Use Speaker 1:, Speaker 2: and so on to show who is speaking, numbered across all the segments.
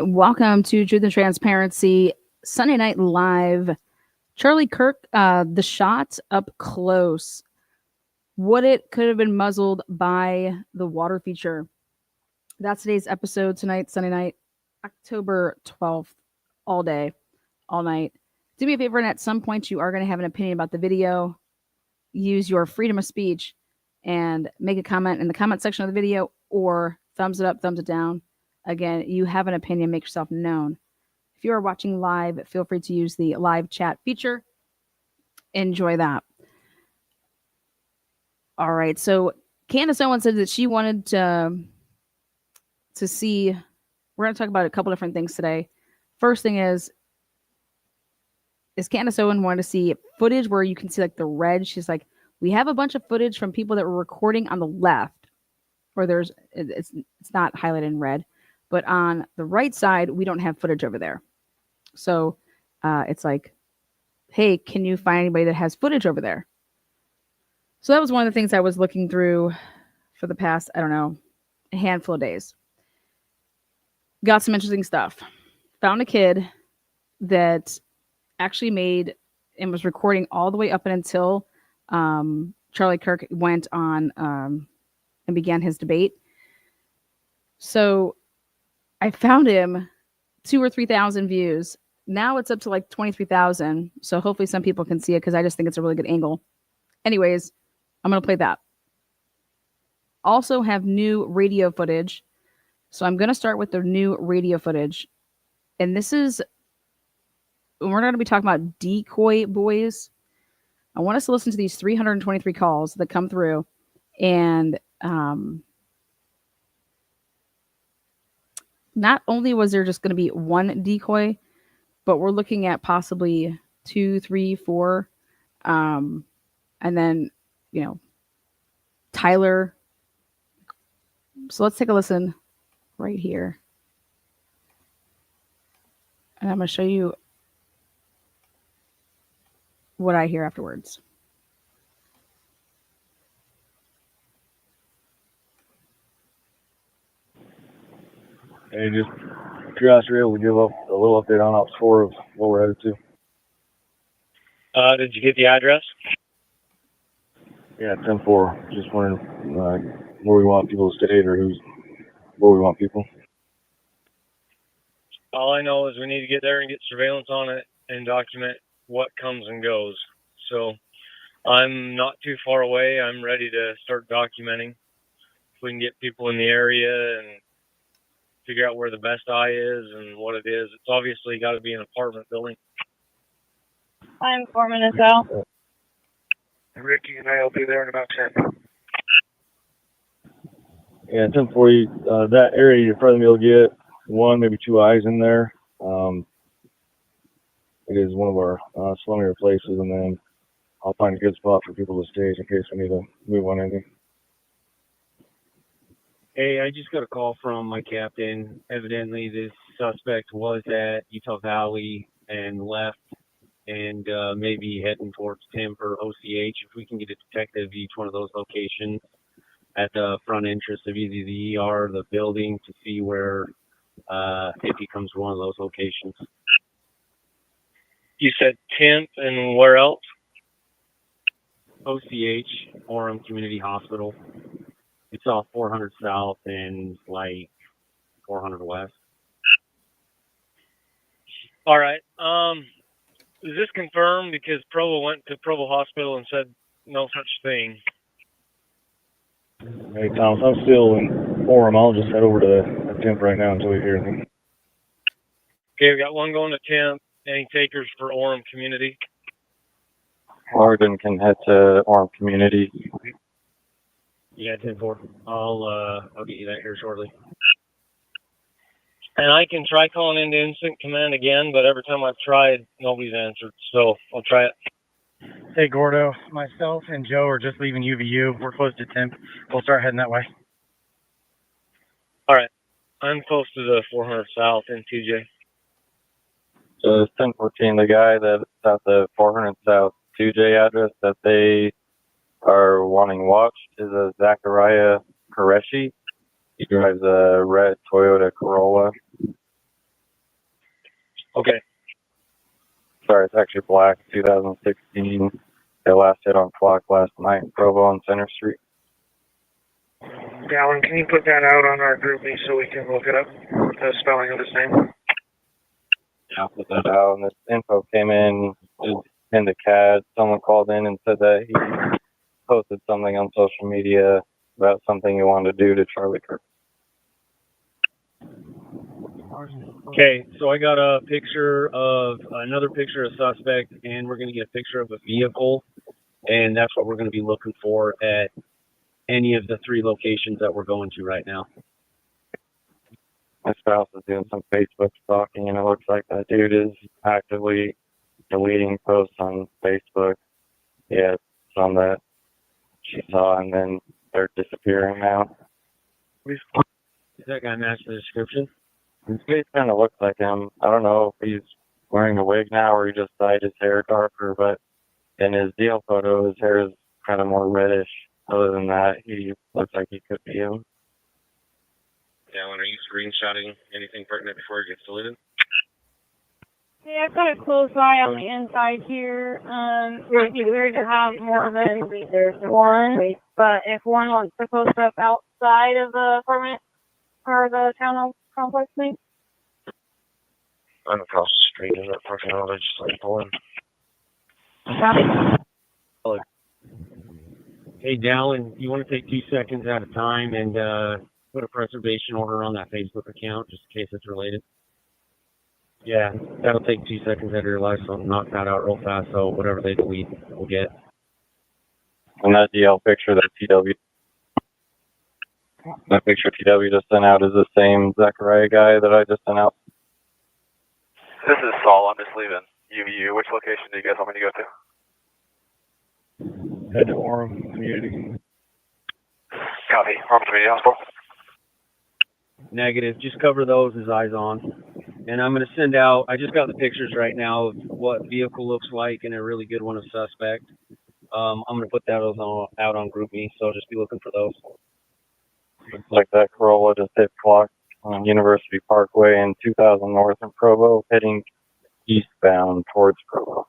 Speaker 1: right, welcome to Truth and Transparency Sunday Night Live. Charlie Kirk, the shot up close. What it could have been muzzled by the water feature. That's today's episode tonight, Sunday night, October 12th, all day, all night. Do me a favor, and at some point, you are going to have an opinion about the video. Use your freedom of speech and make a comment in the comment section of the video, or thumbs it up, thumbs it down. Again, you have an opinion, make yourself known. If you are watching live, feel free to use the live chat feature. Enjoy that. All right. So Candace Owen said that she wanted to see. We're going to talk about a couple different things today. First thing is Candace Owen wanted to see footage where you can see like the red. She's like, we have a bunch of footage from people that were recording on the left, or it's not highlighted in red, but on the right side we don't have footage over there. So it's like, hey, can you find anybody that has footage over there? So that was one of the things I was looking through for the past, I don't know, a handful of days. Got some interesting stuff. Found a kid that actually made and was recording all the way up and until Charlie Kirk went on and began his debate. So I found him 2,000 or 3,000 views. Now it's up to like 23,000. So hopefully some people can see it because I just think it's a really good angle. Anyways, I'm going to play that. Also have new radio footage. So I'm going to start with the new radio footage. And this is, we're going to be talking about decoy boys. I want us to listen to these 323 calls that come through. And not only was there just going to be one decoy, but we're looking at possibly 2, 3, 4. And then, Tyler. So let's take a listen right here. And I'm going to show you what I hear afterwards.
Speaker 2: Hey, just curiosity, able to give up a little update on Ops 4 of what we're headed to.
Speaker 3: Did you get the address?
Speaker 2: Yeah, 10-4. Just wondering where we want people to stay or where we want people.
Speaker 3: All I know is we need to get there and get surveillance on it and document what comes and goes. So I'm not too far away. I'm ready to start documenting. If we can get people in the area and figure out where the best eye is and what it is. It's obviously got to be an apartment building.
Speaker 4: I'm 4 minutes out.
Speaker 3: Ricky and I will be there in about 10.
Speaker 2: Yeah, 10-4, that area you're probably going to be able to get one, maybe two eyes in there. It is one of our slummier places, and then I'll find a good spot for people to stay in case we need to move on anything.
Speaker 5: Hey, I just got a call from my captain. Evidently, this suspect was at Utah Valley and left and maybe heading towards Tim or OCH. If we can get a detective at each one of those locations at the front entrance of either the ER or the building to see where, if he comes to one of those locations.
Speaker 3: You said Temp and where else?
Speaker 5: OCH, Orem Community Hospital. It's off 400 South and like 400 West.
Speaker 3: All right. Is this confirmed? Because Provo went to Provo Hospital and said no such thing.
Speaker 2: Hey, Thomas, I'm still in Orem. I'll just head over to Temp right now until we hear anything.
Speaker 3: Okay, we got one going to Temp. Any takers for Orem Community?
Speaker 6: Oregon can head to Orem Community.
Speaker 5: Yeah, 10-4. I'll get you that here shortly.
Speaker 3: And I can try calling into Instant Command again, but every time I've tried, nobody's answered. So I'll try it.
Speaker 7: Hey, Gordo. Myself and Joe are just leaving UVU. We're close to Temp. We'll start heading that way.
Speaker 3: All right. I'm close to the 400 South in TJ.
Speaker 6: So it's 1014, the guy that's at the 400 South 2J address that they are wanting watched is a Zachariah Qureshi. He drives a red Toyota Corolla.
Speaker 3: Okay.
Speaker 6: Sorry, it's actually black, 2016. They last hit on clock last night in Provo on Center Street.
Speaker 7: Dallin, can you put that out on our GroupMe so we can look it up? The spelling of his name.
Speaker 6: Yeah, I'll put that out. And this info came in the CAD. Someone called in and said that he posted something on social media about something he wanted to do to Charlie Kirk.
Speaker 5: Okay, so I got a picture of another picture of suspect, and we're going to get a picture of a vehicle, and that's what we're going to be looking for at any of the 3 locations that we're going to right now.
Speaker 6: My spouse is doing some Facebook stalking, and it looks like that dude is actively deleting posts on Facebook. Yeah, some that she saw, and then they're disappearing now.
Speaker 5: Does that guy match the description?
Speaker 6: His face kind of looks like him. I don't know if he's wearing a wig now or he just dyed his hair darker, but in his deal photo, his hair is kind of more reddish. Other than that, he looks like he could be him.
Speaker 3: Alan, are you screenshotting anything pertinent before it gets deleted?
Speaker 4: Yeah, I've got a close eye on the inside here. There's either to have more than there's one, but if one wants to post up outside of the apartment or the town complex thing.
Speaker 3: I'm across the street in that parking lot. I just like pulling.
Speaker 5: Hey, Dallin, you want to take 2 seconds at a time and put a preservation order on that Facebook account just in case it's related? Yeah, that'll take 2 seconds out of your life, so knock that out real fast so whatever they delete, we'll get.
Speaker 6: And that DL picture that TW just sent out is the same Zachariah guy that I just sent out.
Speaker 8: This is Saul. I'm just leaving UVU. Which location do you guys want me to go to?
Speaker 2: Head to Orem Community.
Speaker 8: Copy. Orem Community Hospital.
Speaker 5: Negative. Just cover those as eyes on. And I'm going to send out, I just got the pictures right now of what vehicle looks like and a really good one of suspect. I'm going to put that out on GroupMe, so just be looking for those.
Speaker 6: Looks like that Corolla just hit clock on University Parkway in 2000 North in Provo, heading eastbound towards Provo.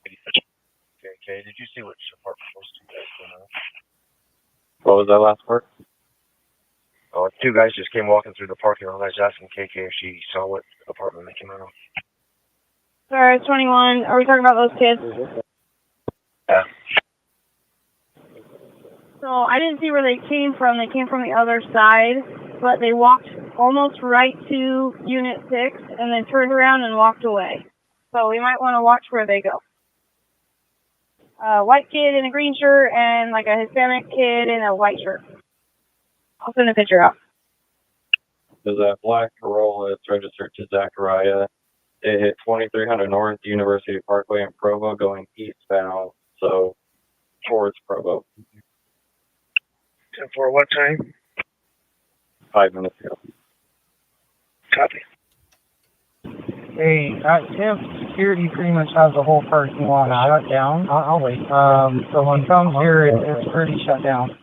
Speaker 3: Okay. Did you see which apartment was to that?
Speaker 6: What was that last part?
Speaker 3: Oh, 2 guys just came walking through the parking lot. I was asking KK if she saw what apartment they came out of.
Speaker 4: Sorry, 21. Are we talking about those kids?
Speaker 3: Yeah.
Speaker 4: So I didn't see where they came from. They came from the other side, but they walked almost right to Unit 6 and then turned around and walked away. So we might want to watch where they go. White kid in a green shirt and like a Hispanic kid in a white shirt. I'll send a picture out.
Speaker 6: There's that black Corolla. It's registered to Zachariah. It hit 2300 North University Parkway in Provo, going eastbound, so towards Provo.
Speaker 7: And for what time?
Speaker 6: 5 minutes ago.
Speaker 7: Copy.
Speaker 9: Hey, Temp Security pretty much has the whole parking lot shut down. I'll wait. So when it comes here, it's pretty shut down.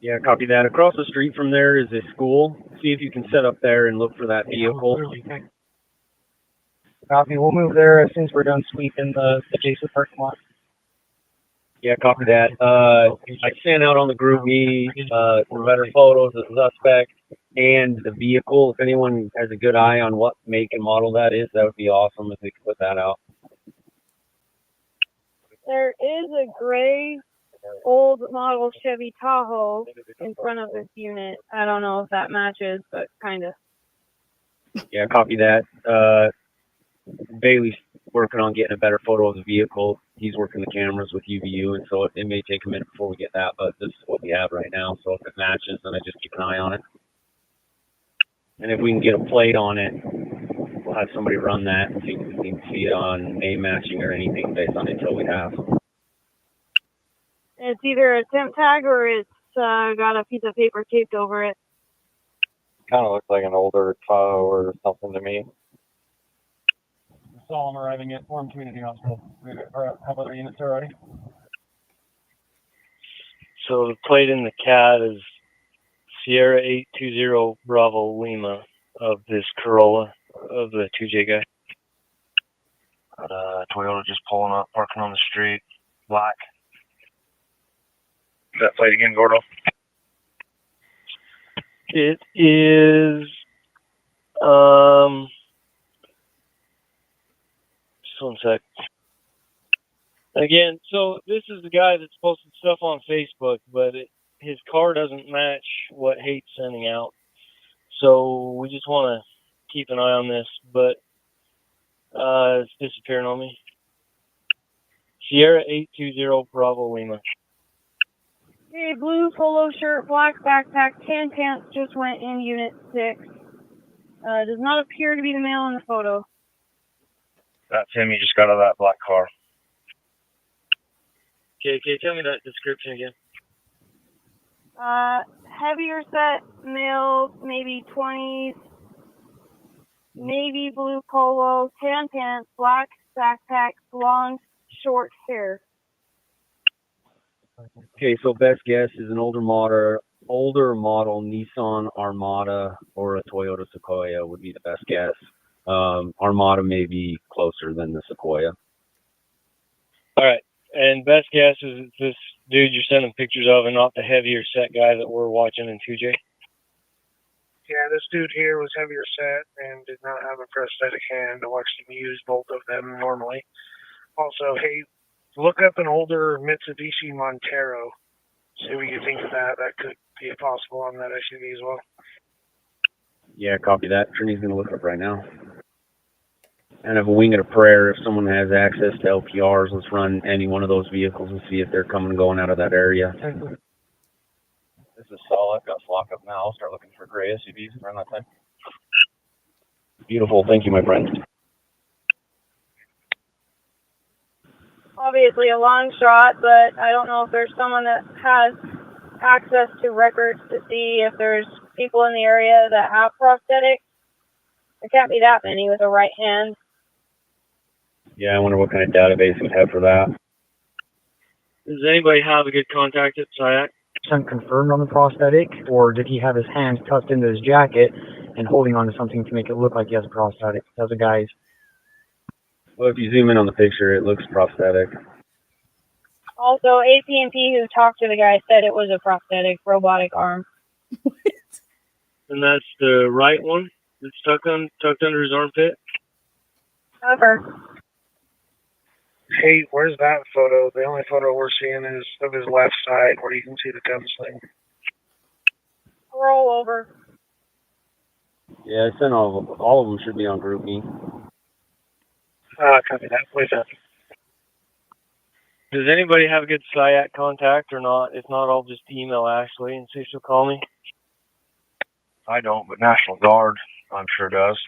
Speaker 5: Yeah, copy that. Across the street from there is a school. See if you can set up there and look for that vehicle.
Speaker 9: Copy. We'll move there as soon as we're done sweeping the adjacent parking lot.
Speaker 5: Yeah, copy that. I sent out on the GroupMe some better photos of the suspect and the vehicle. If anyone has a good eye on what make and model that is, that would be awesome if we could put that out.
Speaker 4: There is a gray old model Chevy Tahoe in front of this unit. I don't know if that matches, but kind of.
Speaker 5: Yeah, copy that. Bailey's working on getting a better photo of the vehicle. He's working the cameras with UVU, and so it may take a minute before we get that, but this is what we have right now. So if it matches, then I just keep an eye on it. And if we can get a plate on it, we'll have somebody run that and see if we can see it on name matching or anything based on until we have.
Speaker 4: It's either a temp tag or it's got a piece of paper taped over it.
Speaker 6: Kind of looks like an older Tahoe or something to me.
Speaker 9: Saul, I'm arriving at Orem Community Hospital. How about the units already?
Speaker 3: So the plate in the CAD is Sierra 820 Bravo Lima of this Corolla. of the 2J guy.
Speaker 2: Got a Toyota just pulling up, parking on the street, black. That plate again, Gordo?
Speaker 3: It is, just one sec. Again, so this is the guy that's posted stuff on Facebook, but his car doesn't match what Hate's sending out. So we just want to keep an eye on this, but it's disappearing on me. Sierra 820 Bravo Lima.
Speaker 4: Okay, blue polo shirt, black backpack, tan pants just went in Unit 6. Does not appear to be the male in the photo.
Speaker 2: That's him. He just got out of that black car.
Speaker 3: Okay, tell me that description again.
Speaker 4: Heavier set, male, maybe 20s, navy blue polo, tan pants, black backpack, blonde, short hair.
Speaker 5: Okay, so best guess is an older model Nissan Armada or a Toyota Sequoia would be the best guess. Armada may be closer than the Sequoia.
Speaker 3: All right, and best guess is it's this dude you're sending pictures of and not the heavier set guy that we're watching in 2J?
Speaker 10: Yeah, this dude here was heavier set and did not have a prosthetic hand. I watched him use both of them normally. Also, hey, look up an older Mitsubishi Montero. See what you think of that. That could be possible on that SUV as well.
Speaker 5: Yeah, copy that. Trini's going to look up right now. And of a wing and a prayer, if someone has access to LPRs, let's run any one of those vehicles and see if they're coming and going out of that area.
Speaker 6: This is Saul. I've got lock up now. I'll start looking for gray SUVs around that time.
Speaker 5: Beautiful. Thank you, my friend.
Speaker 4: Obviously a long shot, but I don't know if there's someone that has access to records to see if there's people in the area that have prosthetics. There can't be that many with a right hand.
Speaker 5: Yeah, I wonder what kind of database we'd have for that.
Speaker 3: Does anybody have a good contact at SIAC?
Speaker 9: Confirmed on the prosthetic, or did he have his hands tucked into his jacket and holding onto something to make it look like he has a prosthetic? Those are guys.
Speaker 5: Well, if you zoom in on the picture, it looks prosthetic.
Speaker 4: Also, AP&P who talked to the guy said it was a prosthetic robotic arm.
Speaker 3: And that's the right one that's tucked under his armpit?
Speaker 4: Over.
Speaker 10: Hey, where's that photo? The only photo we're seeing is of his left side where you can see the gunsling.
Speaker 4: Roll over.
Speaker 5: Yeah, I sent all of them should be on GroupMe.
Speaker 10: Copy that. Please have.
Speaker 3: Does anybody have a good SIAC contact or not? If not, I'll just email Ashley and see if she'll call me.
Speaker 2: I don't, but National Guard, I'm sure does.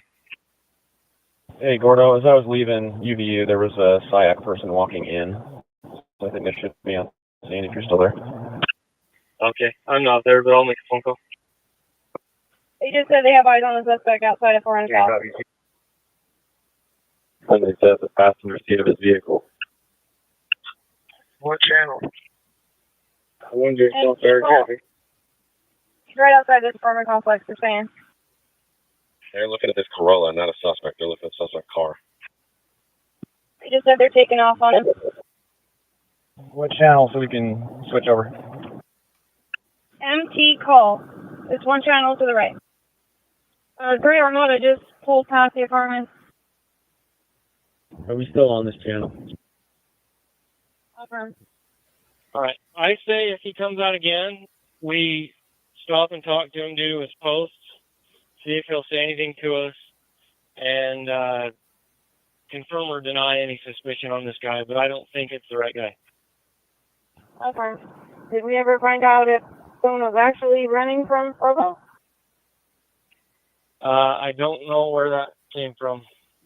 Speaker 6: Hey, Gordo, as I was leaving UVU, there was a SIAC person walking in. So I think they should be on scene if you're still there.
Speaker 3: Okay, I'm not there, but I'll make a phone call.
Speaker 4: They just said they have eyes on the suspect outside of 400 South.
Speaker 6: And they said the passenger seat of his vehicle.
Speaker 10: What channel?
Speaker 3: I wonder if it's very happy.
Speaker 4: He's right outside this apartment complex, they're saying.
Speaker 6: They're looking at this Corolla, not a suspect. They're looking at a suspect car.
Speaker 4: They just said they're taking off on him.
Speaker 6: What channel so we can switch over?
Speaker 4: MT call. It's one channel to the right. Gray Armada just pulled past the apartment.
Speaker 5: Are we still on this channel?
Speaker 4: Over.
Speaker 3: All right. I say if he comes out again, we stop and talk to him, do his posts, see if he'll say anything to us, and confirm or deny any suspicion on this guy, but I don't think it's the right guy.
Speaker 4: Okay. Did we ever find out if someone was actually running from Provo?
Speaker 3: I don't know where that came from,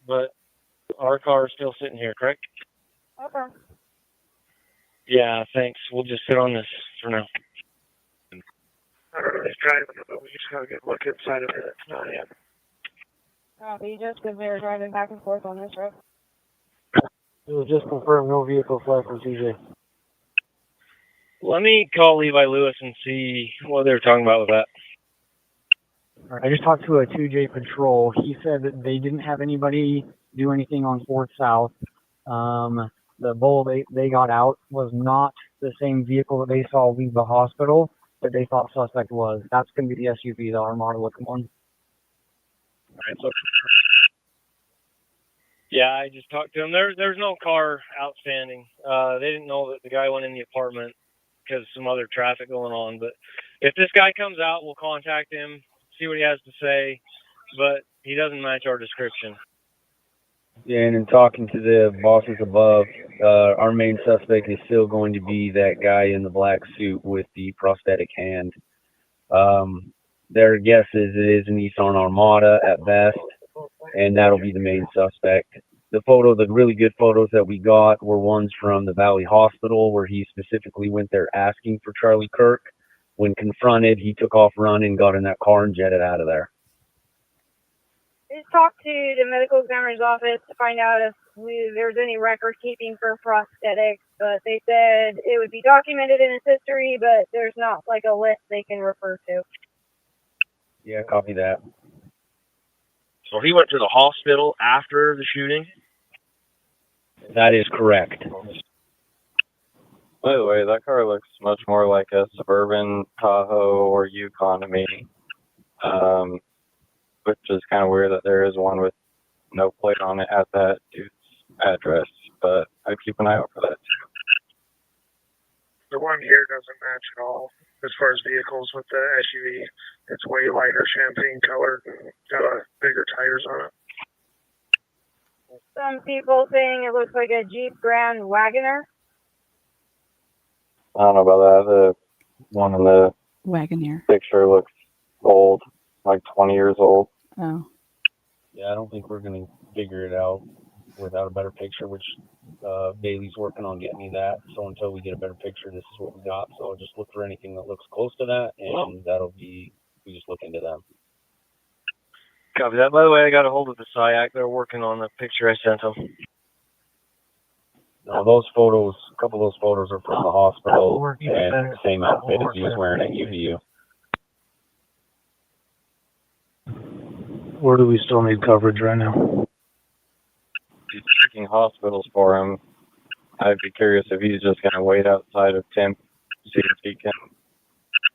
Speaker 3: but our car is still sitting here, correct?
Speaker 4: Okay.
Speaker 3: Yeah, thanks. We'll just sit on this for now.
Speaker 10: I don't know if he's driving it, but we just got a good look inside of it. It's not him.
Speaker 4: Copy, just because we were driving back and forth on this road.
Speaker 9: It was just confirmed no vehicles left from TJ.
Speaker 3: Let me call Levi Lewis and see what they were talking about with that.
Speaker 9: All right, I just talked to a 2J patrol. He said that they didn't have anybody do anything on 4th South. The bull they got out was not the same vehicle that they saw leave the hospital that they thought suspect was. That's going to be the SUV, the Armada looking one.
Speaker 3: All right, so yeah, I just talked to him. There's no car outstanding. They didn't know that the guy went in the apartment because of some other traffic going on. But if this guy comes out, we'll contact him, see what he has to say. But he doesn't match our description.
Speaker 5: Yeah, and in talking to the bosses above, our main suspect is still going to be that guy in the black suit with the prosthetic hand. Their guess is it is an Nissan Armada at best, and that'll be the main suspect. The really good photos that we got were ones from the Valley Hospital where he specifically went there asking for Charlie Kirk. When confronted, he took off running, got in that car, and jetted out of there.
Speaker 4: I just talked to the medical examiner's office to find out if there's any record keeping for prosthetics, but they said it would be documented in his history, but there's not like a list they can refer to.
Speaker 5: Yeah, copy that.
Speaker 3: So he went to the hospital after the shooting?
Speaker 5: That is correct.
Speaker 6: By the way, that car looks much more like a suburban Tahoe or Yukon to me, which is kind of weird that there is one with no plate on it at that dude's address, but I'd keep an eye out for that too.
Speaker 10: The one here doesn't match at all as far as vehicles with the SUV. It's way lighter champagne color, got bigger tires on it.
Speaker 4: Some people saying it looks like a Jeep Grand Wagoner.
Speaker 6: I don't know about that. The one in the
Speaker 1: Wagoneer.
Speaker 6: picture looks old, like 20 years old.
Speaker 1: Oh.
Speaker 5: Yeah, I don't think we're going to figure it out without a better picture, which Bailey's working on getting me that. So until we get a better picture, this is what we got. So I'll just look for anything that looks close to that, and that'll be, we just look into them.
Speaker 3: Copy that. By the way, I got a hold of the SIAC. They're working on the picture I sent them.
Speaker 5: Now, those photos, a couple of those photos are from the hospital, and the same outfit as he was wearing at UVU.
Speaker 7: Where do we still need coverage right now?
Speaker 6: He's checking hospitals for him. I'd be curious if he's just going to wait outside of Temp, see if he can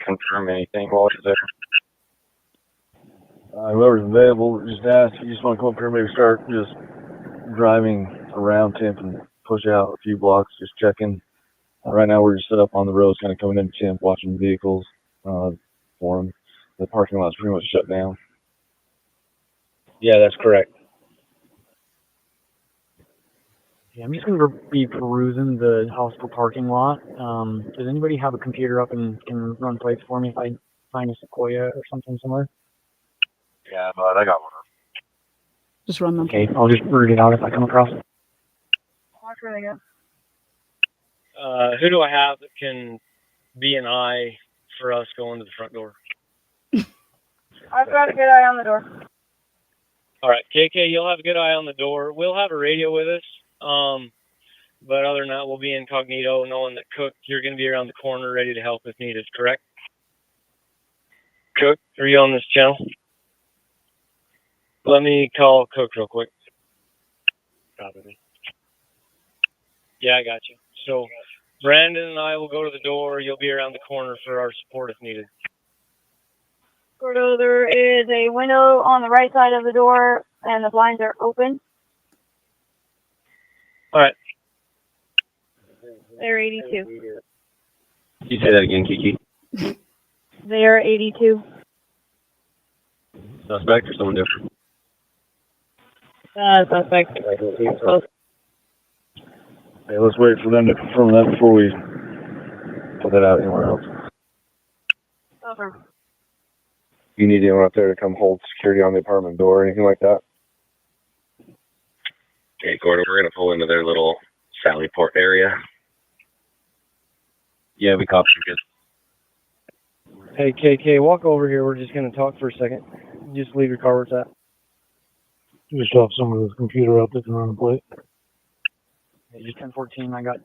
Speaker 6: confirm anything while he's there.
Speaker 2: Whoever's available, just ask. You just want to come up here and maybe start just driving around Temp and push out a few blocks, just checking. Right now we're just set up on the roads, kind of coming into Temp, watching vehicles for them. The parking lot's pretty much shut down.
Speaker 5: Yeah, that's correct.
Speaker 9: Yeah, I'm just going to be perusing the hospital parking lot. Does anybody have a computer up and can run plates for me if I find a Sequoia or something similar?
Speaker 8: Yeah, but I got one.
Speaker 1: Just run them.
Speaker 9: Okay, I'll just root it out if I come across it.
Speaker 4: Watch where they go.
Speaker 3: Who do I have that can be an eye for us going to the front door?
Speaker 4: I've got a good eye on the door.
Speaker 3: All right, KK, you'll have a good eye on the door. We'll have a radio with us. But other than that, we'll be incognito, knowing that Cook, you're going to be around the corner ready to help if needed, correct? Cook, are you on this channel? Let me call Cook real quick. Copy. Yeah, I got you. So Brandon and I will go to the door. You'll be around the corner for our support if needed.
Speaker 4: Gordo, there is a window on the right side of the door, and the blinds are open.
Speaker 3: All right.
Speaker 4: They're 82.
Speaker 5: Can you say that again, Kiki?
Speaker 4: They are 82.
Speaker 5: Suspect or someone different?
Speaker 4: Suspect.
Speaker 2: Hey, let's wait for them to confirm that before we put that out anywhere else.
Speaker 4: Over.
Speaker 2: You need anyone out there to come hold security on the apartment door or anything like that?
Speaker 6: Okay, Gordon, we're going to pull into their little Sally Port area.
Speaker 5: Yeah, we copy you.
Speaker 9: Hey, KK, walk over here. We're just going to talk for a second. Just leave your car where it's at.
Speaker 7: Just have someone with a computer up that can run a plate.
Speaker 9: Just 1014, I got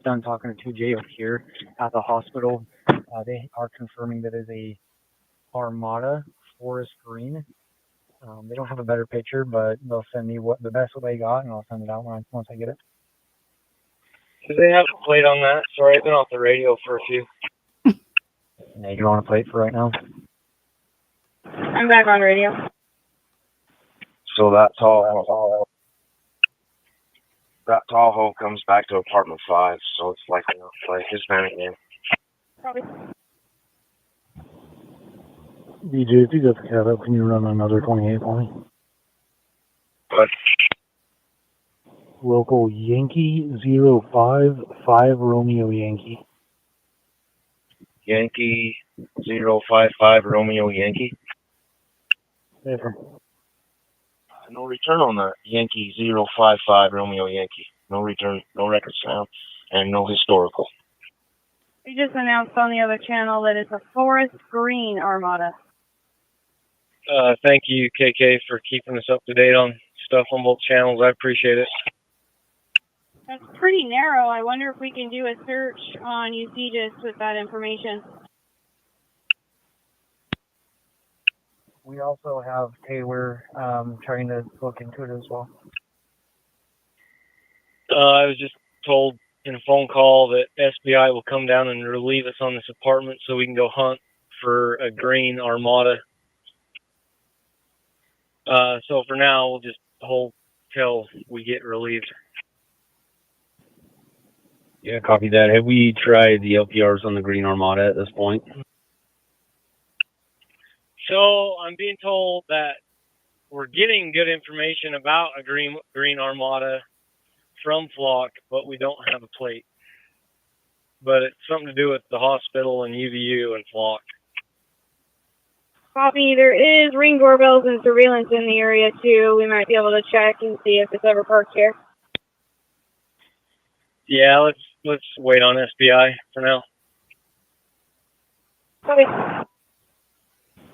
Speaker 9: done talking to 2J up here at the hospital. They are confirming that is a Armada forest green. They don't have a better picture, but they'll send me the best what they got, and I'll send it out once I get it.
Speaker 3: Do they have a plate on that? Sorry, I've been off the radio for a few.
Speaker 9: Yeah, you're on a plate for right now.
Speaker 4: I'm back on radio.
Speaker 6: So that Tahoe comes back to apartment 5, so it's like his van again.
Speaker 4: Probably.
Speaker 7: DJ, if you got the cat up, can you run another 28 for me?
Speaker 6: What?
Speaker 7: Local Yankee 055 Romeo Yankee.
Speaker 6: Yankee 055 Romeo Yankee.
Speaker 7: Never.
Speaker 6: No return on that. Yankee 055 Romeo Yankee. No return, no record sound, and no historical.
Speaker 4: We just announced on the other channel that it's a forest green Armada.
Speaker 3: Thank you, KK, for keeping us up to date on stuff on both channels. I appreciate it.
Speaker 4: That's pretty narrow. I wonder if we can do a search on UCGIS with that information.
Speaker 9: We also have Taylor trying to look into it as well.
Speaker 3: I was just told in a phone call that SBI will come down and relieve us on this apartment so we can go hunt for a green Armada. So for now, we'll just hold till we get relieved.
Speaker 5: Yeah, copy that. Have we tried the LPRs on the Green Armada at this point?
Speaker 3: So I'm being told that we're getting good information about a green Armada from Flock, but we don't have a plate. But it's something to do with the hospital and UVU and Flock.
Speaker 4: Copy. There is ring doorbells and surveillance in the area too. We might be able to check and see if it's ever parked here.
Speaker 3: Yeah, let's wait on SBI for now.
Speaker 4: Copy.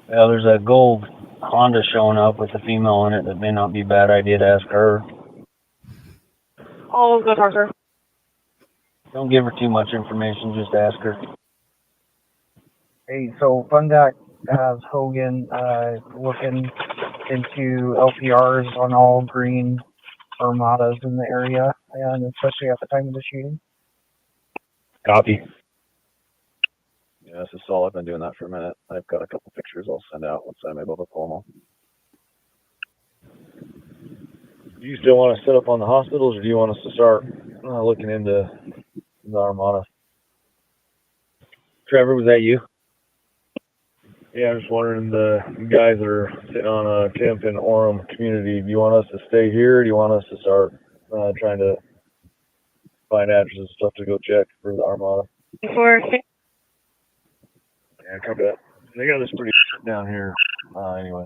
Speaker 5: Well, there's a gold Honda showing up with a female in it that may not be a bad idea to ask her.
Speaker 4: I'll go talk to her.
Speaker 5: Don't give her too much information, just ask her.
Speaker 9: Hey, so Fundac has Hogan looking into LPRs on all green Armadas in the area, and especially at the time of the shooting.
Speaker 5: Copy.
Speaker 2: Yeah, this is Saul. I've been doing that for a minute. I've got a couple pictures I'll send out once I'm able to pull them all. Do you still want to set up on the hospitals, or do you want us to start looking into the Armada?
Speaker 5: Trevor, was that you?
Speaker 2: Yeah, I'm just wondering, the guys that are sitting on a camp in Orem community, do you want us to stay here, or do you want us to start trying to find addresses and stuff to go check for the Armada?
Speaker 4: Before.
Speaker 2: Yeah, copy that. They got this pretty down here anyway.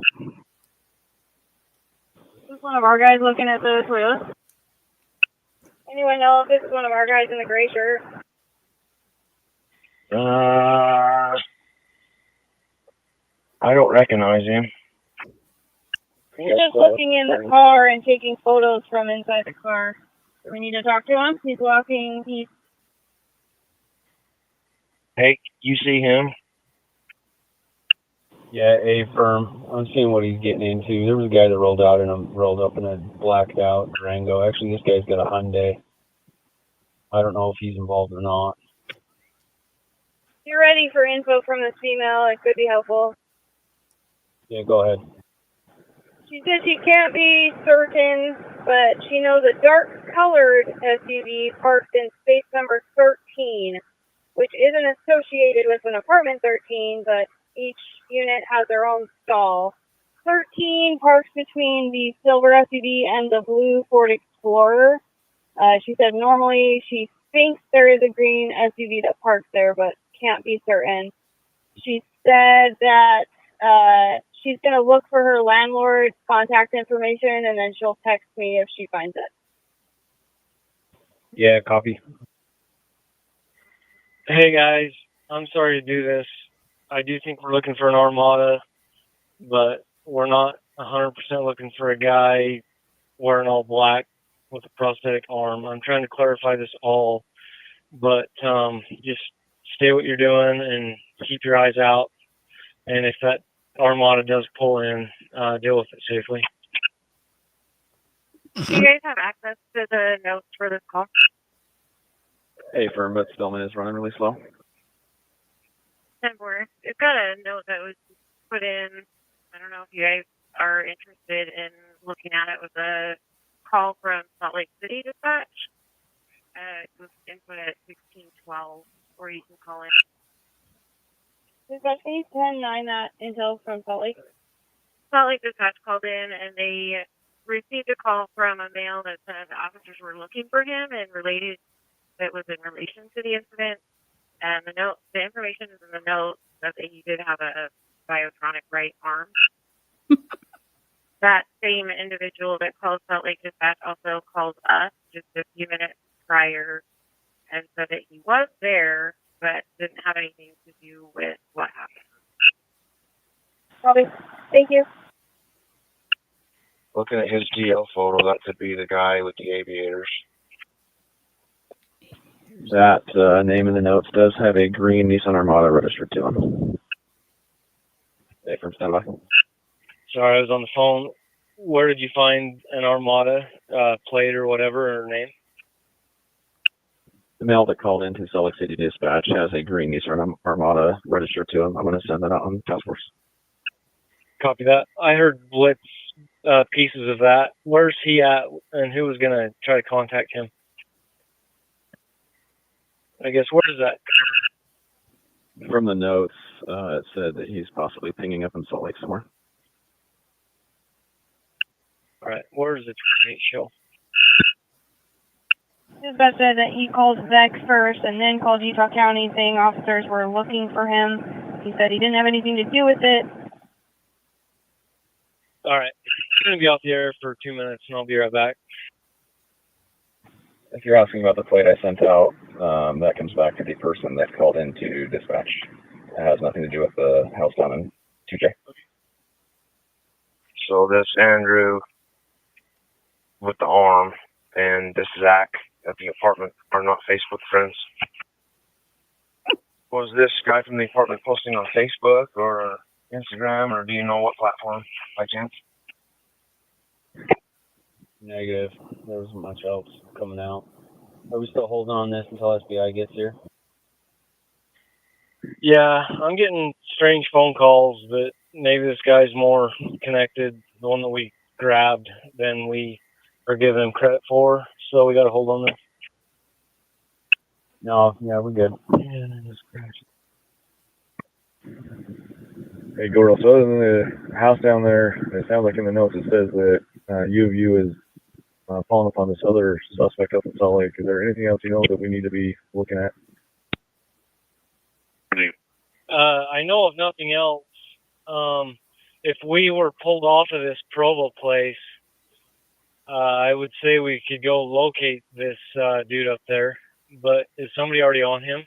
Speaker 4: This is one of our guys looking at the Toyota. Anyone know if this is one of our guys in the gray shirt?
Speaker 6: I don't recognize him.
Speaker 4: He's just looking in the car and taking photos from inside the car. We need to talk to him. He's walking.
Speaker 6: Hey, you see him?
Speaker 5: Yeah, A firm. I'm seeing what he's getting into. There was a guy that rolled up in a blacked out Durango. Actually, this guy's got a Hyundai. I don't know if he's involved or not.
Speaker 4: You're ready for info from this female. It could be helpful.
Speaker 5: Yeah, go ahead.
Speaker 4: She says she can't be certain, but she knows a dark-colored SUV parked in space number 13, which isn't associated with an apartment 13, but each unit has their own stall. 13 parks between the silver SUV and the blue Ford Explorer. She said normally she thinks there is a green SUV that parks there, but can't be certain. She said that she's going to look for her landlord's contact information, and then she'll text me if she finds it.
Speaker 5: Yeah, copy.
Speaker 3: Hey guys, I'm sorry to do this. I do think we're looking for an Armada, but we're not 100% looking for a guy wearing all black with a prosthetic arm. I'm trying to clarify this all, but just stay what you're doing and keep your eyes out. And if that Armada does pull in, deal with it safely.
Speaker 4: Do you guys have access to the notes for this call?
Speaker 2: Hey, firm, but Spillman is running really slow.
Speaker 4: 10-4. It's got a note that was put in. I don't know if you guys are interested in looking at it. With a call from Salt Lake City dispatch. It was input at 1612, or you can call in. Dispatch, can you 10-9 that intel from Salt Lake? Salt Lake dispatch called in, and they received a call from a male that said the officers were looking for him and related. It was in relation to the incident. And the information is in the note that he did have a biotronic right arm. That same individual that called Salt Lake Dispatch also called us just a few minutes prior and said that he was there, but didn't have anything to do with what happened. Probably. Thank you.
Speaker 6: Looking at his GL photo, that could be the guy with the aviators.
Speaker 2: That name in the notes does have a green Nissan Armada registered to him. Hey, from standby.
Speaker 3: Sorry, I was on the phone. Where did you find an Armada plate or whatever, or name?
Speaker 2: The male that called into Salt Lake City Dispatch has a green Nissan Armada registered to him. I'm going to send that out on task force.
Speaker 3: Copy that. I heard blitz pieces of that. Where's he at, and who was going to try to contact him? I guess, where is that?
Speaker 2: From the notes, it said that he's possibly pinging up in Salt Lake somewhere.
Speaker 3: All right, where is the 28 show?
Speaker 4: Dispatch said that he called Vex first and then called Utah County saying officers were looking for him. He said he didn't have anything to do with it.
Speaker 3: All right, I'm going to be off the air for 2 minutes, and I'll be right back.
Speaker 2: If you're asking about the plate I sent out, that comes back to the person that called into dispatch. It has nothing to do with the house down in 2J.
Speaker 6: So this Andrew with the arm and this Zach at the apartment are not Facebook friends. Was this guy from the apartment posting on Facebook or Instagram, or do you know what platform by chance?
Speaker 5: Negative. There wasn't much else coming out. Are we still holding on this until SBI gets here?
Speaker 3: Yeah, I'm getting strange phone calls, but maybe this guy's more connected, the one that we grabbed, than we are giving him credit for. So we got to hold on this.
Speaker 5: No, yeah, we're good.
Speaker 3: Yeah, just crash.
Speaker 2: Hey, Gordo, so other than the house down there, it sounds like in the notes it says that U of U is following up on this other suspect up in Salt Lake. Is there anything else you know that we need to be looking at?
Speaker 3: I know of nothing else. If we were pulled off of this Provo place, I would say we could go locate this dude up there. But is somebody already on him?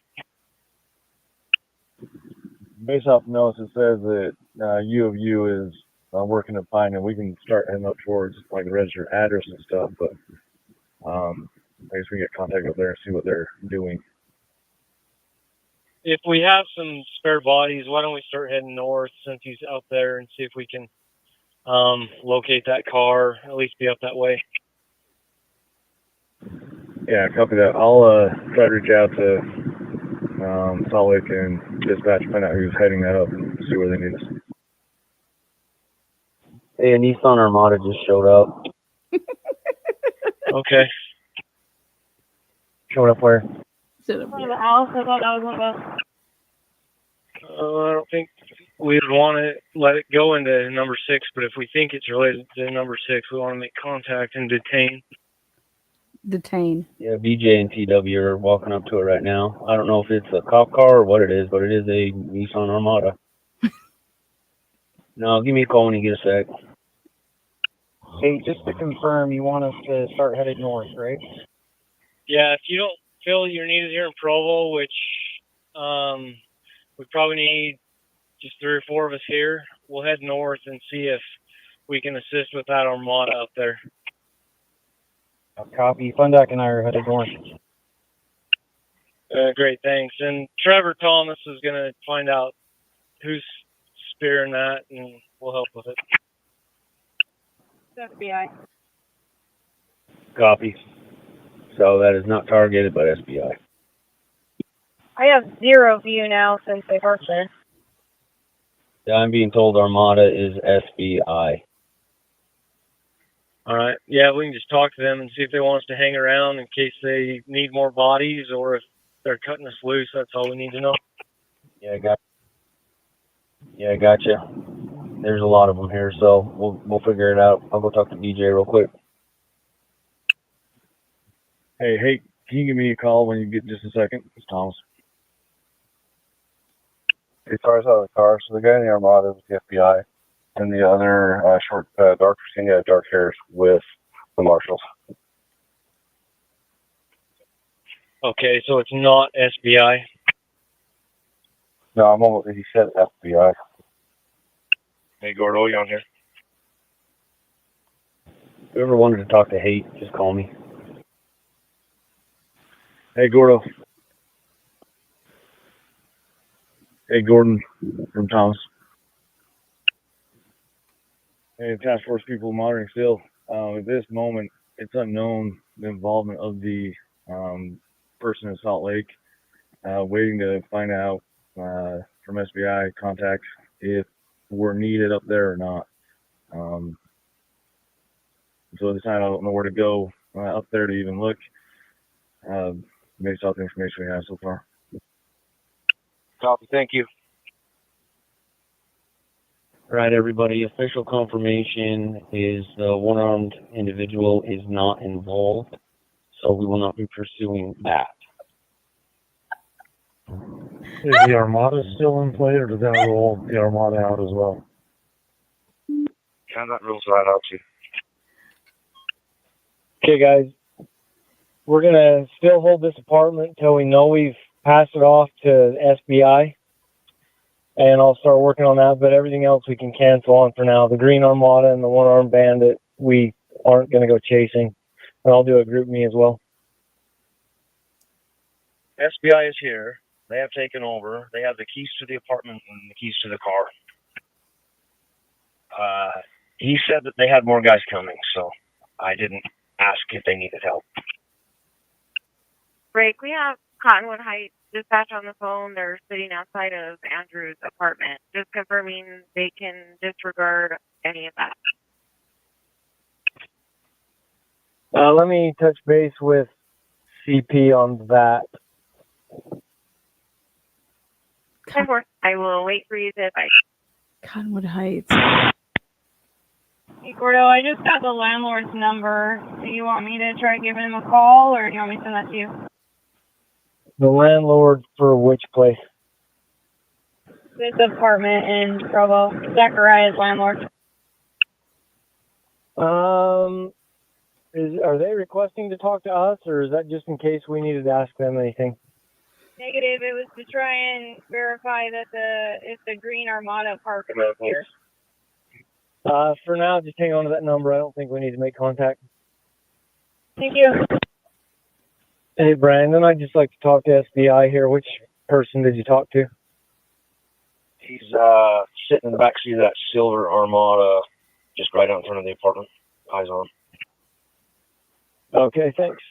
Speaker 2: Based off the notes, it says that U of U is working to find him. We can start heading up towards like the registered address and stuff, but I guess we can get contact up there and see what they're doing.
Speaker 3: If we have some spare bodies, why don't we start heading north since he's out there and see if we can locate that car, at least be up that way.
Speaker 2: Yeah, copy that. I'll try to reach out to Salt Lake and dispatch, find out who's heading that up and see where they need us.
Speaker 5: Hey, a Nissan Armada just showed up.
Speaker 3: Okay.
Speaker 5: Showed up where?
Speaker 1: Sit up
Speaker 4: Front
Speaker 1: here.
Speaker 4: of the house. I thought that was one of us.
Speaker 3: I don't think we would want to let it go into number 6, but if we think it's related to number 6, we want to make contact and detain.
Speaker 1: Detain.
Speaker 5: Yeah, BJ and TW are walking up to it right now. I don't know if it's a cop car or what it is, but it is a Nissan Armada. No, give me a call when you get a sec.
Speaker 9: Hey, just to confirm, you want us to start headed north, right?
Speaker 3: Yeah, if you don't feel you're needed here in Provo, which we probably need just 3 or 4 of us here, we'll head north and see if we can assist with that Armada up there.
Speaker 9: Copy. Fundak and I are headed north.
Speaker 3: Great, thanks. And Trevor Thomas is going to find out who's here and that, and we'll help with it.
Speaker 4: FBI.
Speaker 5: Copy. So that is not targeted, but SBI.
Speaker 4: I have 0 view now since they parked there.
Speaker 5: Yeah, I'm being told Armada is SBI.
Speaker 3: All right. Yeah, we can just talk to them and see if they want us to hang around in case they need more bodies, or if they're cutting us loose. That's all we need to know.
Speaker 5: Yeah, gotcha. There's a lot of them here, so we'll figure it out. I'll go talk to DJ real quick.
Speaker 2: Hey, can you give me a call when you get just a second? It's Thomas.
Speaker 6: As far as the car, so the guy in the Armada was the FBI, and the other short, dark skin, dark hairs with the marshals.
Speaker 3: Okay, so it's not SBI.
Speaker 6: No, I'm almost. He said FBI.
Speaker 8: Hey, Gordo, you on here?
Speaker 5: Whoever wanted to talk to Hate, just call me.
Speaker 2: Hey, Gordo. Hey, Gordon from Thomas. Hey, task force people monitoring still. At this moment, it's unknown the involvement of the person in Salt Lake. Waiting to find out from SBI contacts if we're needed up there or not. So at this time, I don't know where to go up there to even look. Based off the information we have so far.
Speaker 8: Copy. Thank you.
Speaker 5: All right, everybody. Official confirmation is the one-armed individual is not involved, so we will not be pursuing that.
Speaker 7: Is the Armada still in play, or does that roll the Armada out as well?
Speaker 8: Yeah, that rules right out too.
Speaker 11: Okay, guys. We're going to still hold this apartment until we know we've passed it off to SBI. And I'll start working on that, but everything else we can cancel on for now. The Green Armada and the One-Armed Bandit, we aren't going to go chasing. And I'll do a group me as well.
Speaker 8: SBI is here. They have taken over. They have the keys to the apartment and the keys to the car. He said that they had more guys coming, so I didn't ask if they needed help.
Speaker 4: Break, we have Cottonwood Heights dispatch on the phone. They're sitting outside of Andrew's apartment. Just confirming they can disregard any of that.
Speaker 11: Let me touch base with CP on that.
Speaker 4: I will wait for you to advise.
Speaker 1: Cottonwood Heights.
Speaker 4: Hey, Gordo, I just got the landlord's number. Do you want me to try giving him a call, or do you want me to send that to you?
Speaker 11: The landlord for which place?
Speaker 4: This apartment in Provo. Zachariah's landlord.
Speaker 11: Are they requesting to talk to us, or is that just in case we needed to ask them anything?
Speaker 4: Negative. It was to try and verify that it's the Green Armada park here.
Speaker 11: For now, just hang on to that number. I don't think we need to make contact.
Speaker 4: Thank you.
Speaker 11: Hey, Brandon, I'd just like to talk to SBI here. Which person did you talk to?
Speaker 8: He's sitting in the back seat of that silver Armada, just right out in front of the apartment. Eyes on.
Speaker 11: Okay, thanks.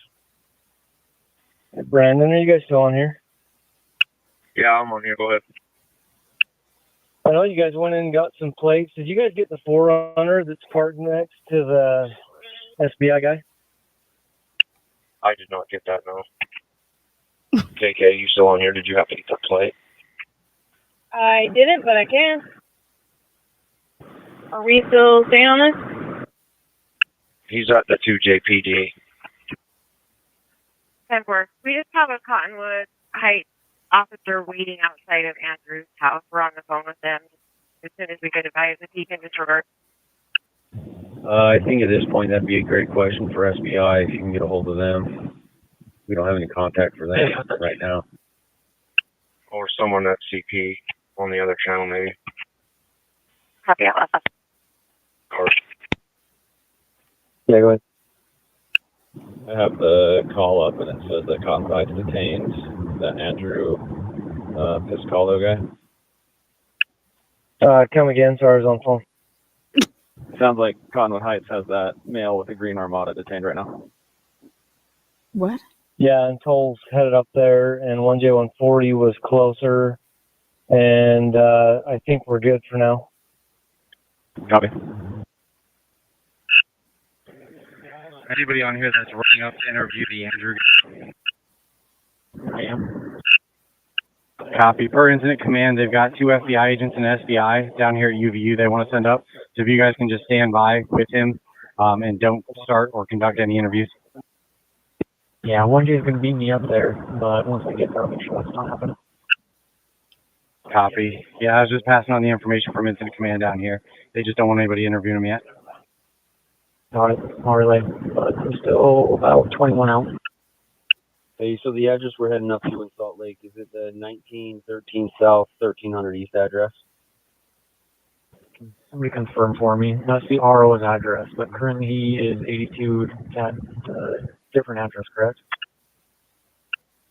Speaker 11: Hey, Brandon, are you guys still on here?
Speaker 8: Yeah, I'm on here. Go ahead.
Speaker 11: I know you guys went in and got some plates. Did you guys get the 4Runner that's parked next to the SBI guy?
Speaker 8: I did not get that, no. JK, you still on here? Did you have to get that plate?
Speaker 4: I didn't, but I can. Are we still staying on this?
Speaker 8: He's at the 2JPD.
Speaker 4: 10-4. We just have a Cottonwood Heights officer waiting outside of Andrew's house. We're on the phone with them. As soon as we could advise if he can disregard.
Speaker 5: I think at this point that'd be a great question for SBI if you can get a hold of them. We don't have any contact for them right now.
Speaker 8: Or someone at CP on the other channel, maybe.
Speaker 4: Copy out.
Speaker 8: Or
Speaker 11: Yeah, go ahead.
Speaker 5: I have the call up and it says that Cottonwood detained that Andrew Piscolo guy.
Speaker 11: Come again. Sorry, I was on the phone.
Speaker 5: Sounds like Cottonwood Heights has that male with the green Armada detained right now.
Speaker 1: What?
Speaker 11: Yeah, and Toll's headed up there, and 1J140 was closer, and I think we're good for now.
Speaker 5: Copy.
Speaker 7: Anybody on here that's running up to interview the Andrew? Copy. Per incident command, they've got 2 FBI agents and SBI down here at UVU they want to send up. So if you guys can just stand by with him and don't start or conduct any interviews.
Speaker 9: Yeah, 1J is going to beat me up there, but once we get there, I'll make sure that's not happening.
Speaker 7: Copy. Yeah, I was just passing on the information from incident command down here. They just don't want anybody interviewing him yet.
Speaker 9: All right, I'll relay. But we're still about 21 out.
Speaker 12: Hey, so the address we're heading up to in Salt Lake, is it the 1913 South, 1300 East address?
Speaker 9: Somebody confirm for me. That's the RO's address, but currently he is 82 at different address, correct?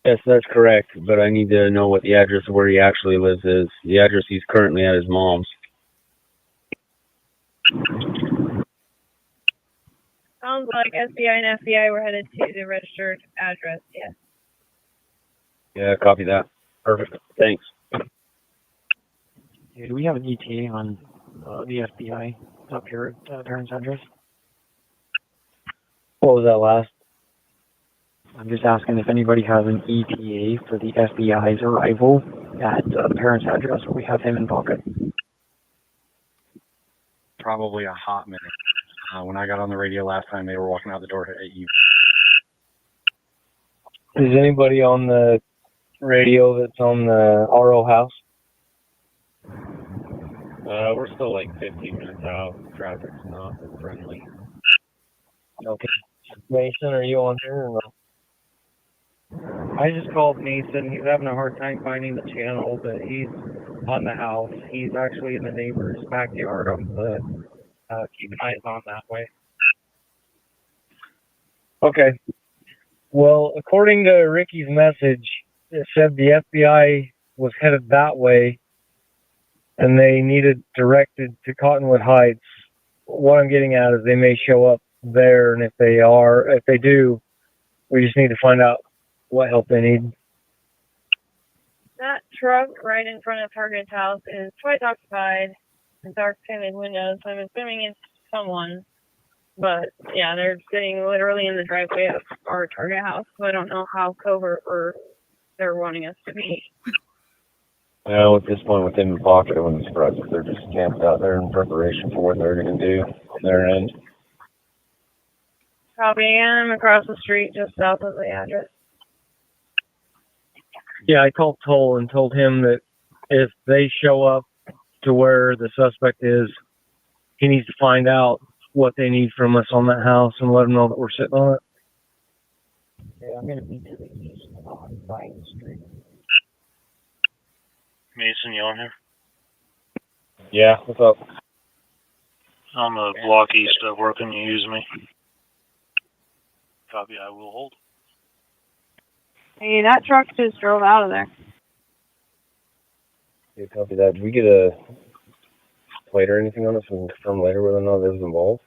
Speaker 12: Yes, that's correct, but I need to know what the address of where he actually lives is. The address he's currently at is mom's.
Speaker 4: Sounds like SBI and FBI were headed to the registered address, yes.
Speaker 12: Yeah, copy that. Perfect. Thanks.
Speaker 9: Yeah, do we have an ETA on the FBI up here at parents' address?
Speaker 11: What was that last?
Speaker 9: I'm just asking if anybody has an ETA for the FBI's arrival at the parents' address where we have him in pocket.
Speaker 7: Probably a hot minute. When I got on the radio last time, they were walking out the door at you.
Speaker 11: Is anybody on the radio that's on the RO house?
Speaker 5: We're still like 15 minutes out. Traffic's not friendly.
Speaker 11: Okay. Mason, are you on here or no?
Speaker 13: I just called Mason. He's having a hard time finding the channel, but he's on the house. He's actually in the neighbor's backyard, but keep an eye on that way.
Speaker 11: Okay. Well, according to Ricky's message, it said the FBI was headed that way and they needed directed to Cottonwood Heights. What I'm getting at is they may show up there, and if they do, we just need to find out what help they need.
Speaker 4: That truck right in front of Target's house is twice occupied with dark tinted windows. I'm assuming it's someone. But yeah, they're sitting literally in the driveway of our Target house, so I don't know how covert or they're wanting us to be.
Speaker 2: Well, at this point, with them in pocket, I wouldn't be surprised if they're just camped out there in preparation for what they're going to do on their end.
Speaker 4: Copy again, across the street, just south of the address.
Speaker 11: Yeah, I called Toll and told him that if they show up to where the suspect is, he needs to find out what they need from us on that house and let them know that we're sitting on it.
Speaker 9: Okay, I'm going to be to the east on Vine Street.
Speaker 3: Mason, you on here?
Speaker 2: Yeah, what's up?
Speaker 3: I'm a block east of where can you use me? Copy, I will hold.
Speaker 4: Hey, that truck just drove out of there.
Speaker 2: Yeah, copy that. Did we get a plate or anything on us and confirm later whether or not it was involved?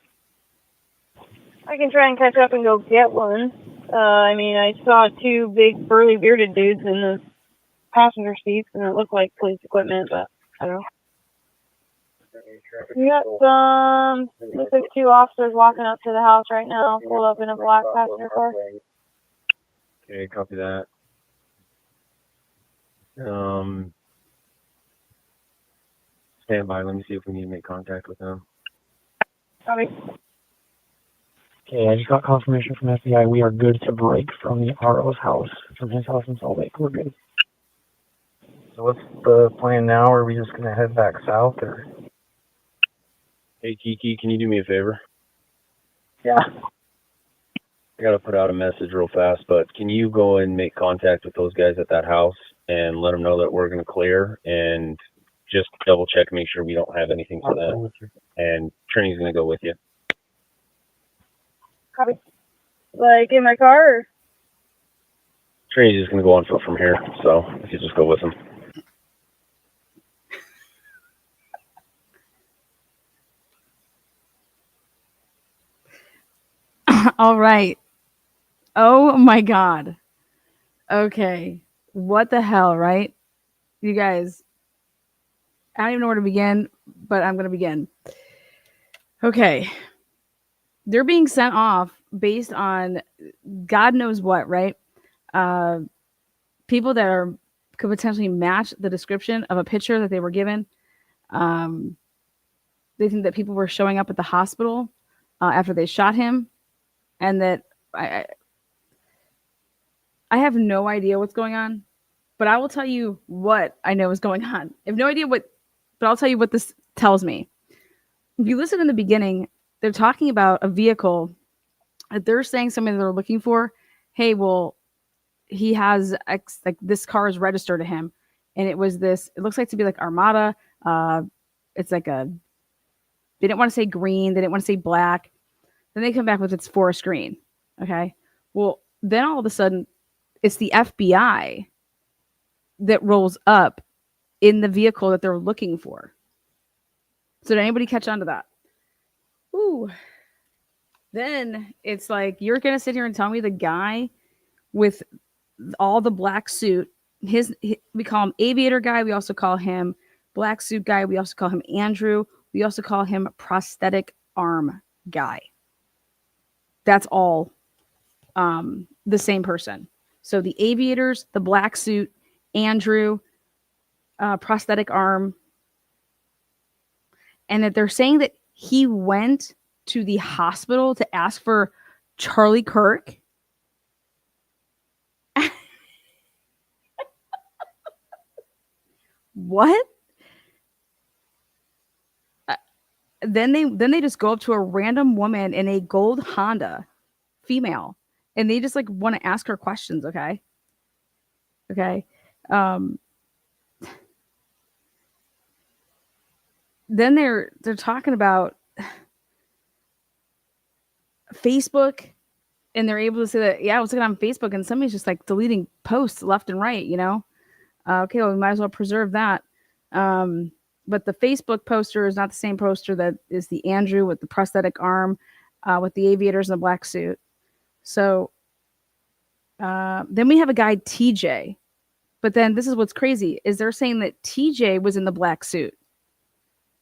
Speaker 4: I can try and catch up and go get one. I saw two big burly bearded dudes in the passenger seats, and it looked like police equipment, but I don't know. We got looks like two officers walking up to the house right now, pulled up in a black passenger car.
Speaker 2: Okay, copy that. Stand by. Let me see if we need to make contact with them.
Speaker 4: Copy.
Speaker 9: Okay, I just got confirmation from FBI. We are good to break from the RO's house, from his house in Salt Lake. We're good. So what's the plan now? Are we just going to head back south, or?
Speaker 2: Hey, Kiki, can you do me a favor?
Speaker 9: Yeah.
Speaker 2: I got to put out a message real fast, but can you go and make contact with those guys at that house and let them know that we're going to clear and just double check, make sure we don't have anything for that. And Trini's going to go with you.
Speaker 4: Copy. Like in my car? Or?
Speaker 2: Trini's just going to go on foot from here, so if you just go with them.
Speaker 1: All right. Oh my God. Okay. What the hell, right? You guys, I don't even know where to begin, but I'm going to begin. Okay. They're being sent off based on God knows what, right? People that could potentially match the description of a picture that they were given. They think that people were showing up at the hospital after they shot him, and that I have no idea what's going on, but I will tell you what I know is going on. I have no idea what, but I'll tell you what this tells me. If you listen in the beginning, they're talking about a vehicle that they're saying somebody they're looking for. Hey, well, he has X, like this car is registered to him, and it was this. It looks like to be like Armada. It's like a. They didn't want to say green. They didn't want to say black. Then they come back with it's forest green. Okay. Well, then all of a sudden, it's the FBI that rolls up in the vehicle that they're looking for. So did anybody catch on to that? Ooh. Then it's like, you're going to sit here and tell me the guy with all the black suit, we call him aviator guy. We also call him black suit guy. We also call him Andrew. We also call him prosthetic arm guy. That's all the same person. So the aviators, the black suit, Andrew, prosthetic arm. And that they're saying that he went to the hospital to ask for Charlie Kirk. What? Then they just go up to a random woman in a gold Honda, female, and they just like want to ask her questions. Okay. Then they're talking about Facebook, and they're able to say that, yeah, I was looking on Facebook and somebody's just like deleting posts left and right, you know? Okay, well, we might as well preserve that. But the Facebook poster is not the same poster that is the Andrew with the prosthetic arm, with the aviators in the black suit. So then we have a guy, TJ. But then this is what's crazy, is they're saying that TJ was in the black suit.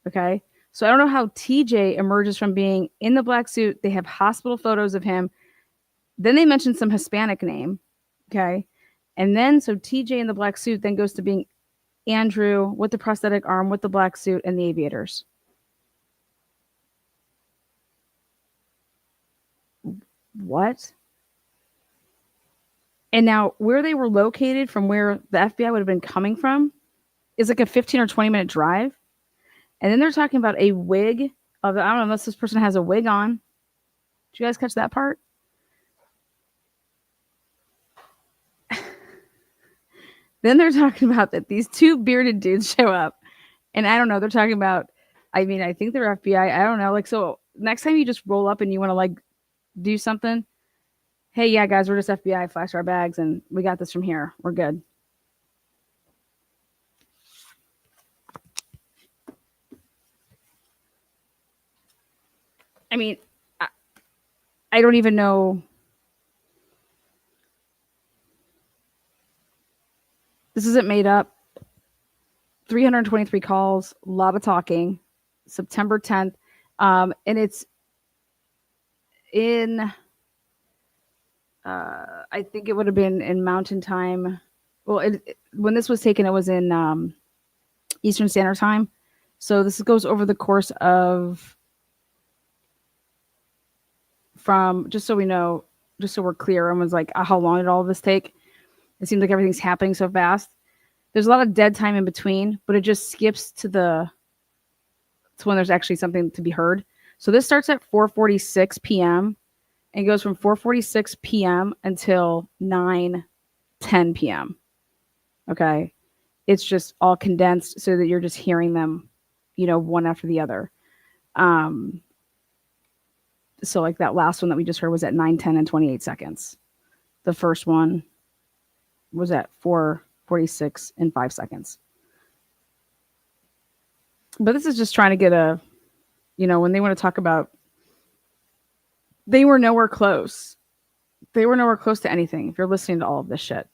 Speaker 1: Okay. So I don't know how TJ emerges from being in the black suit. They have hospital photos of him. Then they mentioned some Hispanic name. Okay. And then so TJ in the black suit then goes to being Andrew with the prosthetic arm, with the black suit, and the aviators. What? And now where they were located from where the FBI would have been coming from is like a 15 or 20 minute drive. And then they're talking about a wig of, I don't know, unless this person has a wig on. Did you guys catch that part? Then they're talking about that these two bearded dudes show up. And I don't know, they're talking about, I mean, I think they're FBI. I don't know. Like, so next time you just roll up and you want to like do something, hey, yeah, guys, we're just FBI, flash our bags, and we got this from here. We're good. I mean, I don't even know. This isn't made up. 323 calls, a lot of talking. September 10th. And it's in, I think it would have been in Mountain Time. Well, when this was taken, it was in Eastern Standard Time. So this goes over the course of, from, just so we know, just so we're clear, everyone's like, how long did all of this take? It seems like everything's happening so fast. There's a lot of dead time in between, but it just skips to when there's actually something to be heard. So this starts at 4:46 p.m. and goes from 4:46 p.m. until 9:10 p.m. Okay. It's just all condensed so that you're just hearing them, you know, one after the other. So like that last one that we just heard was at 9:10 and 28 seconds. The first one was at 4:46 and 5 seconds. But this is just trying to get a, you know, when they want to talk about They were nowhere close. They were nowhere close to anything. If you're listening to all of this shit.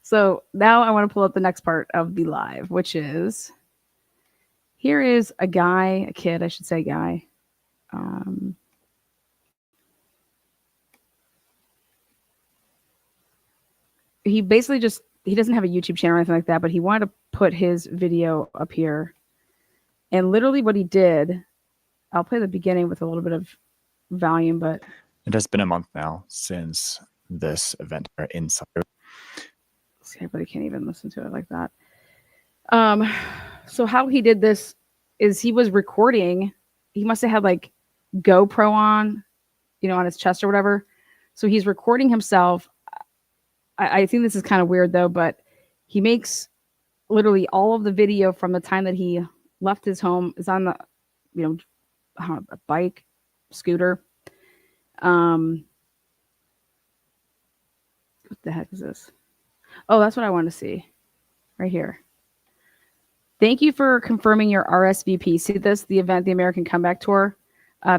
Speaker 1: So now I want to pull up the next part of the live, which is, here is a kid, I should say guy. He basically he doesn't have a YouTube channel or anything like that, but he wanted to put his video up here. And literally what he did, I'll play the beginning with a little bit of volume, but
Speaker 14: it has been a month now since this event or insider.
Speaker 1: See, everybody can't even listen to it like that. So how he did this is he was recording. He must have had like GoPro on, on his chest or whatever. So he's recording himself. I think this is kind of weird though, but he makes literally all of the video from the time that he left his home is on the, a bike, scooter. What the heck is this? Oh, that's what I want to see right here. Thank you for confirming your RSVP. See this, the event, the American Comeback Tour,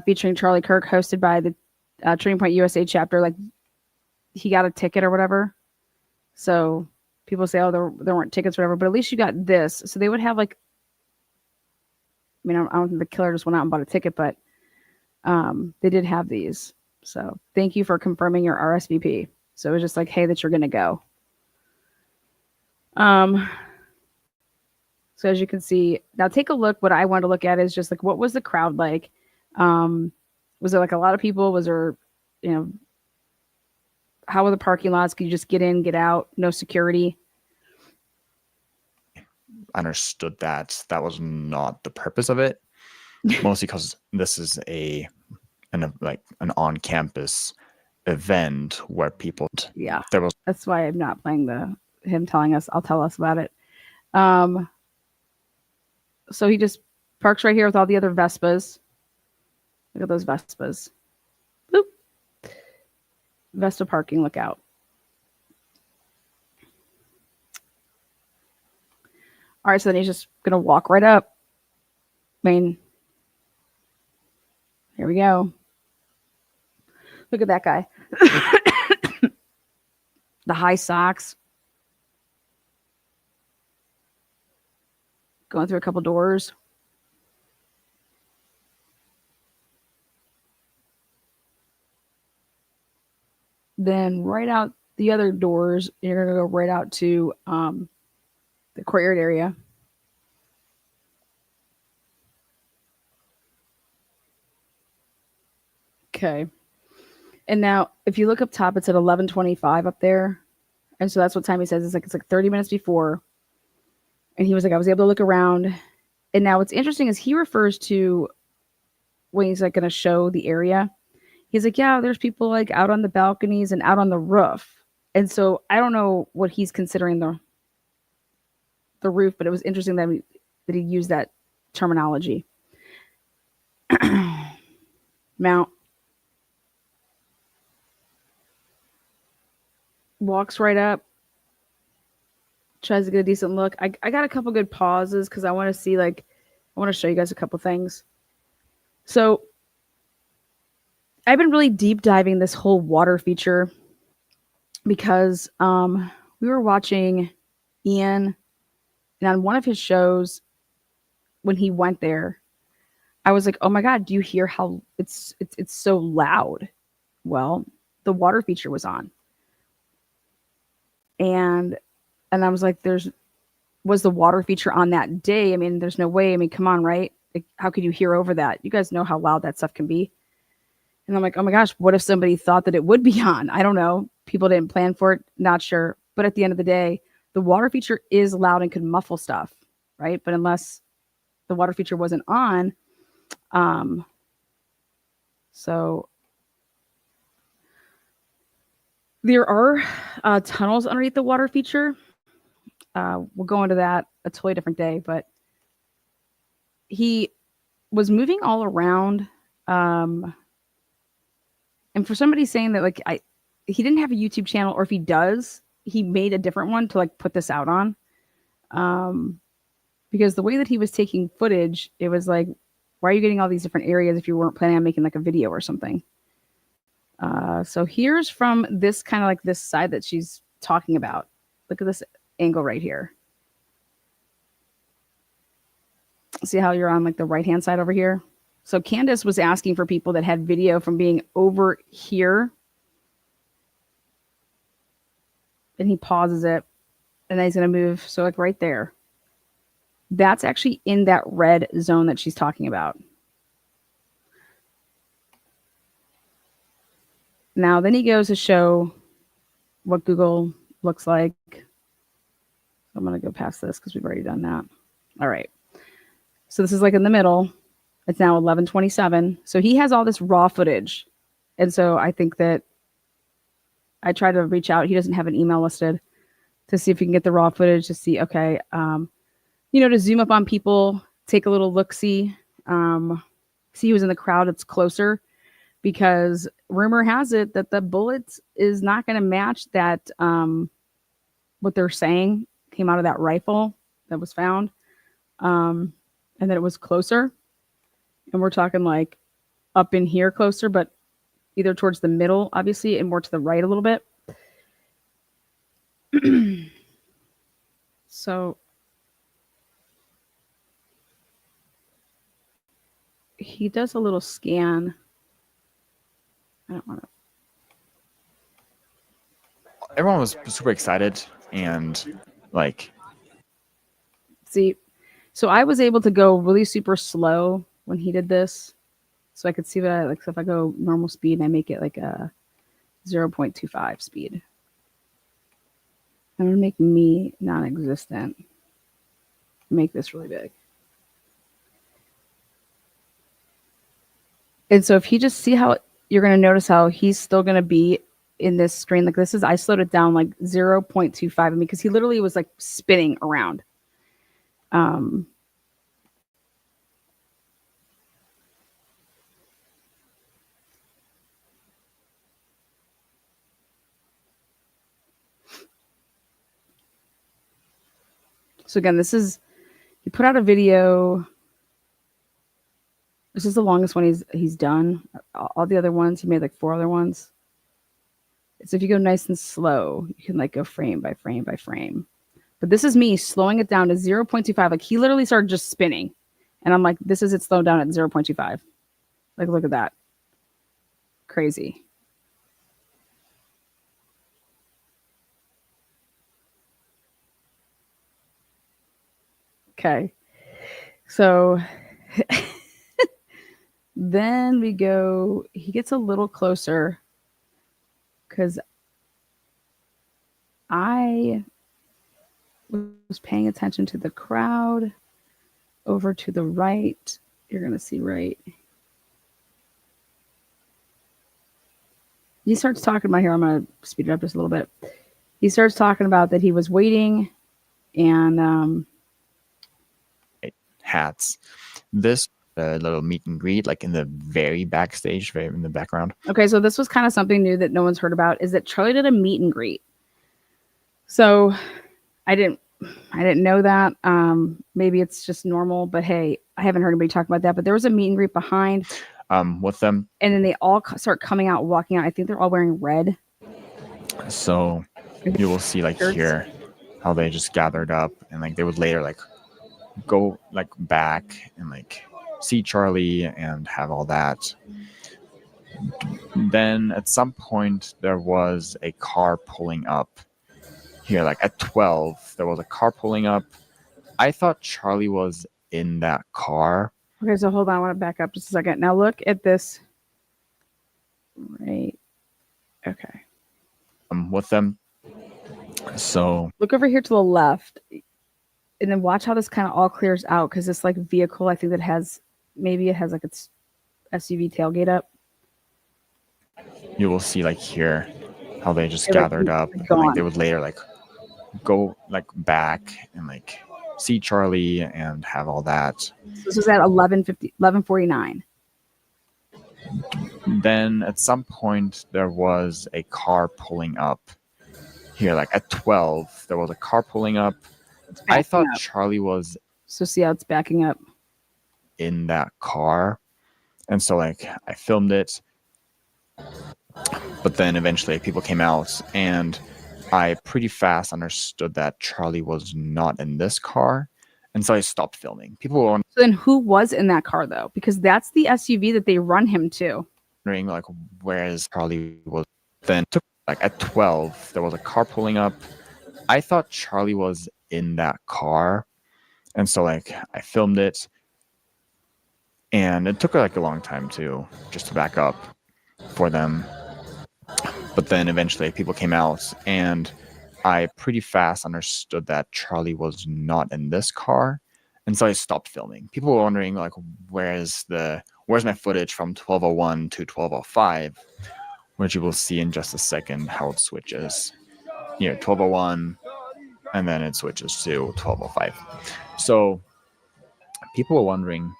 Speaker 1: featuring Charlie Kirk, hosted by the Turning Point USA chapter. Like, he got a ticket or whatever. So people say, oh, there weren't tickets or whatever, but at least you got this. So they would have like, I don't think the killer just went out and bought a ticket, but they did have these. So thank you for confirming your RSVP. So it was just like, hey, that you're going to go. So as you can see, now take a look. What I want to look at is just like, what was the crowd like? Was there like a lot of people? Was there, how were the parking lots? Could you just get in, get out, no security?
Speaker 14: Understood that was not the purpose of it, mostly because this is an on-campus event where people.
Speaker 1: Yeah,
Speaker 14: there was.
Speaker 1: That's why I'm not playing him telling us. I'll tell us about it. So he just parks right here with all the other Vespas. Look at those Vespas. Boop. Vespa parking, look out. All right, so then he's just going to walk right up. Here we go. Look at that guy. The high socks. Going through a couple doors. Then right out the other doors, you're going to go right out to the courtyard area. Okay. And now if you look up top, it's at 11:25 up there. And so that's what time he says. It's like 30 minutes before. And he was like, I was able to look around. And now what's interesting is he refers to when he's like going to show the area. He's like, yeah, there's people like out on the balconies and out on the roof. And so I don't know what he's considering the roof, but it was interesting that he used that terminology. Mount. Walks right up. Tries to get a decent look. I got a couple good pauses because I want to see, I want to show you guys a couple things. So I've been really deep diving this whole water feature because we were watching Ian, and on one of his shows, when he went there, I was like, oh my God, do you hear how it's so loud? Well, the water feature was on. And I was like, was the water feature on that day? There's no way. Come on, right? Like, how could you hear over that? You guys know how loud that stuff can be. And I'm like, oh my gosh, what if somebody thought that it would be on? I don't know. People didn't plan for it. Not sure. But at the end of the day, the water feature is loud and could muffle stuff, right? But unless the water feature wasn't on, so there are tunnels underneath the water feature. We'll go into that a totally different day, but he was moving all around. And for somebody saying that he didn't have a YouTube channel, or if he does, he made a different one to put this out on. because the way that he was taking footage, it was like, why are you getting all these different areas if you weren't planning on making like a video or something? So here's from this kind of like this side that she's talking about. Look at this angle right here. See how you're on like the right hand side over here? So Candace was asking for people that had video from being over here. And he pauses it. And then he's going to move. So like right there. That's actually in that red zone that she's talking about. Now, then he goes to show what Google looks like. I'm going to go past this because we've already done that. All right. So this is like in the middle. It's now 11:27. So he has all this raw footage. And so I think that I try to reach out. He doesn't have an email listed to see if we can get the raw footage to see, okay, to zoom up on people, take a little look-see, see who's in the crowd. It's closer because rumor has it that the bullets is not going to match that, what they're saying came out of that rifle that was found. And that it was closer. And we're talking like up in here closer, but either towards the middle, obviously, and more to the right a little bit. So he does a little scan. I don't want to.
Speaker 14: Everyone was super excited and like.
Speaker 1: See, so I was able to go really super slow when he did this. So I could see that like, so if I go normal speed and I make it like a 0.25 speed. I'm going to make me non-existent. Make this really big. And so if you just see how, you're going to notice how he's still going to be in this screen. Like this is, I slowed it down like 0.25. I mean, because he literally was like spinning around. So again, this is, he put out a video. This is the longest one he's done. All the other ones, he made like 4 other ones. So if you go nice and slow, you can like go frame by frame by frame. But this is me slowing it down to 0.25. Like he literally started just spinning. And I'm like, this is it slowed down at 0.25. Like, look at that. Crazy. Okay. So then we go, he gets a little closer because I was paying attention to the crowd over to the right. You're going to see right. He starts talking about here. I'm going to speed it up just a little bit. He starts talking about that he was waiting and
Speaker 14: hats. This little meet and greet, like in the very backstage, very in the background.
Speaker 1: Okay, so this was kind of something new that no one's heard about, is that Charlie did a meet and greet. So I didn't know that. Maybe it's just normal, but hey, I haven't heard anybody talk about that. But there was a meet and greet behind
Speaker 14: with them.
Speaker 1: And then they all start coming out, walking out. I think they're all wearing red.
Speaker 14: So you will see like here how they just gathered up and like they would later like go like back and like see Charlie and have all that. Then at some point there was a car pulling up here, like at 12 there was a car pulling up. I thought Charlie was in that car.
Speaker 1: Okay, so hold on, I want to back up just a second. Now look at this. Right. Okay.
Speaker 14: With them. So
Speaker 1: look over here to the left. And then watch how this kind of all clears out, because this like vehicle, I think that has, maybe it has like its SUV tailgate up.
Speaker 14: You will see like here how they just
Speaker 1: They're
Speaker 14: gathered
Speaker 1: like,
Speaker 14: up and like they would later like go like back and like see Charlie and have all that.
Speaker 1: So this was at 11:49.
Speaker 14: Then at some point there was a car pulling up here, like at 12 there was a car pulling up. I thought Charlie was
Speaker 1: So see how it's backing up.
Speaker 14: In that car. And so like I filmed it, but then eventually people came out and I pretty fast understood that Charlie was not in this car. And so I stopped filming. People were
Speaker 1: So then who was in that car though? Because that's the SUV that they run him to.
Speaker 14: wondering like where is Charlie was. Then took like at 12, there was a car pulling up. I thought Charlie was in that car. And so like I filmed it. And it took like a long time too, just to back up for them. But then eventually people came out and I pretty fast understood that Charlie was not in this car. And so I stopped filming. People were wondering like, where's my footage from 1201 to 1205, which you will see in just a second how it switches. 1201, and then it switches to 1205. So people were wondering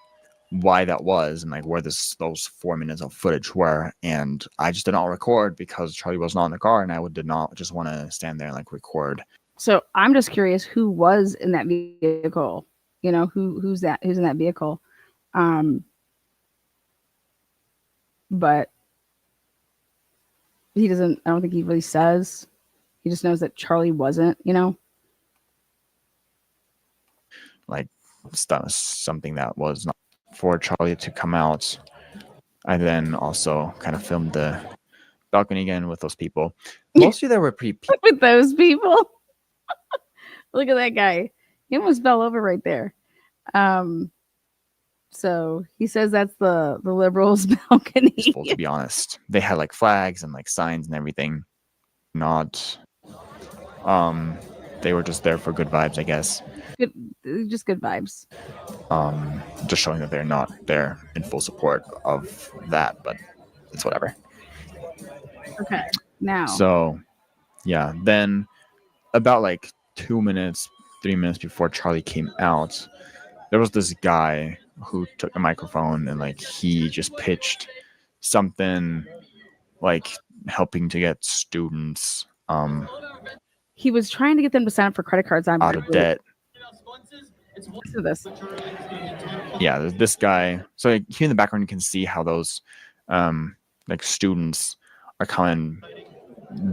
Speaker 14: why that was and like where those 4 minutes of footage were, and I just did not record because Charlie was not in the car and I did not just want to stand there and like record.
Speaker 1: So I'm just curious who was in that vehicle. Who's in that vehicle. But I don't think he really says. He just knows that Charlie wasn't,
Speaker 14: like something that was not for Charlie to come out. I then also kind of filmed the balcony again with those people. Mostly they were pretty
Speaker 1: with those people. Look at that guy. He almost fell over right there. So he says that's the liberals' balcony.
Speaker 14: peaceful, to be honest. They had like flags and like signs and everything. Not they were just there for good vibes, I guess.
Speaker 1: Just good vibes.
Speaker 14: Just showing that they're not there in full support of that, but it's whatever.
Speaker 1: Okay. Now.
Speaker 14: So, yeah. Then, about like 3 minutes before Charlie came out, there was this guy who took a microphone and like he just pitched something like helping to get students
Speaker 1: he was trying to get them to sign up for credit cards
Speaker 14: out of debt.
Speaker 1: Listen to this.
Speaker 14: Yeah, this guy. So like, here in the background, you can see how those like students are coming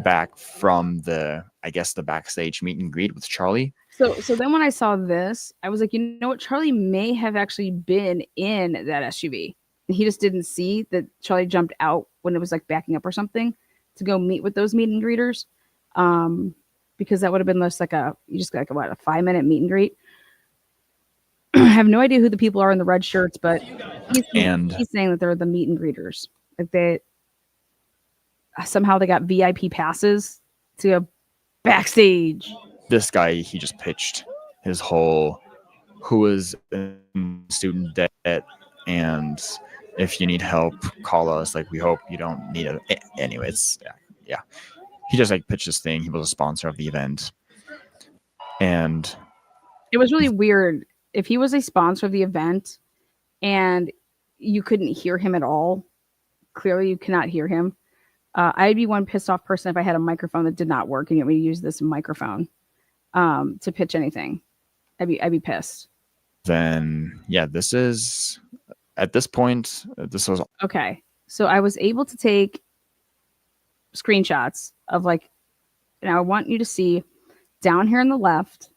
Speaker 14: back from the backstage meet and greet with Charlie.
Speaker 1: So then when I saw this, I was like, you know what? Charlie may have actually been in that SUV. He just didn't see that Charlie jumped out when it was like backing up or something to go meet with those meet and greeters. Because that would have been less like a 5-minute meet and greet. I have no idea who the people are in the red shirts, but he's saying that they're the meet and greeters. Like they got VIP passes to go backstage.
Speaker 14: This guy, he just pitched his whole who is in student debt, and if you need help, call us. Like, we hope you don't need it. Anyways, yeah. He just like pitched this thing. He was a sponsor of the event. And
Speaker 1: it was really weird. If he was a sponsor of the event and you couldn't hear him at all, clearly you cannot hear him. I'd be one pissed off person if I had a microphone that did not work and you want me to use this microphone to pitch anything. I'd be pissed.
Speaker 14: Then, yeah, this was
Speaker 1: okay. So I was able to take screenshots of like, and I want you to see down here on the left,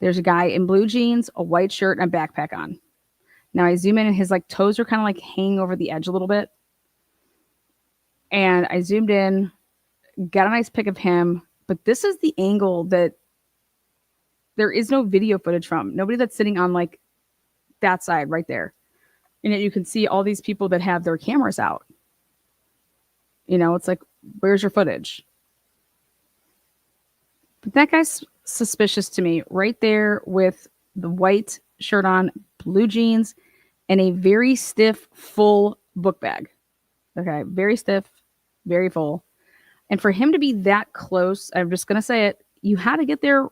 Speaker 1: there's a guy in blue jeans, a white shirt, and a backpack on. Now I zoom in and his like toes are kind of like hanging over the edge a little bit. And I zoomed in, got a nice pic of him, but this is the angle that there is no video footage from. Nobody that's sitting on like that side right there. And yet you can see all these people that have their cameras out. It's like, where's your footage? But that guy's suspicious to me right there with the white shirt on, blue jeans, and a very stiff, full book bag. Okay, very stiff, very full. And for him to be that close, I'm just going to say it, you had to get there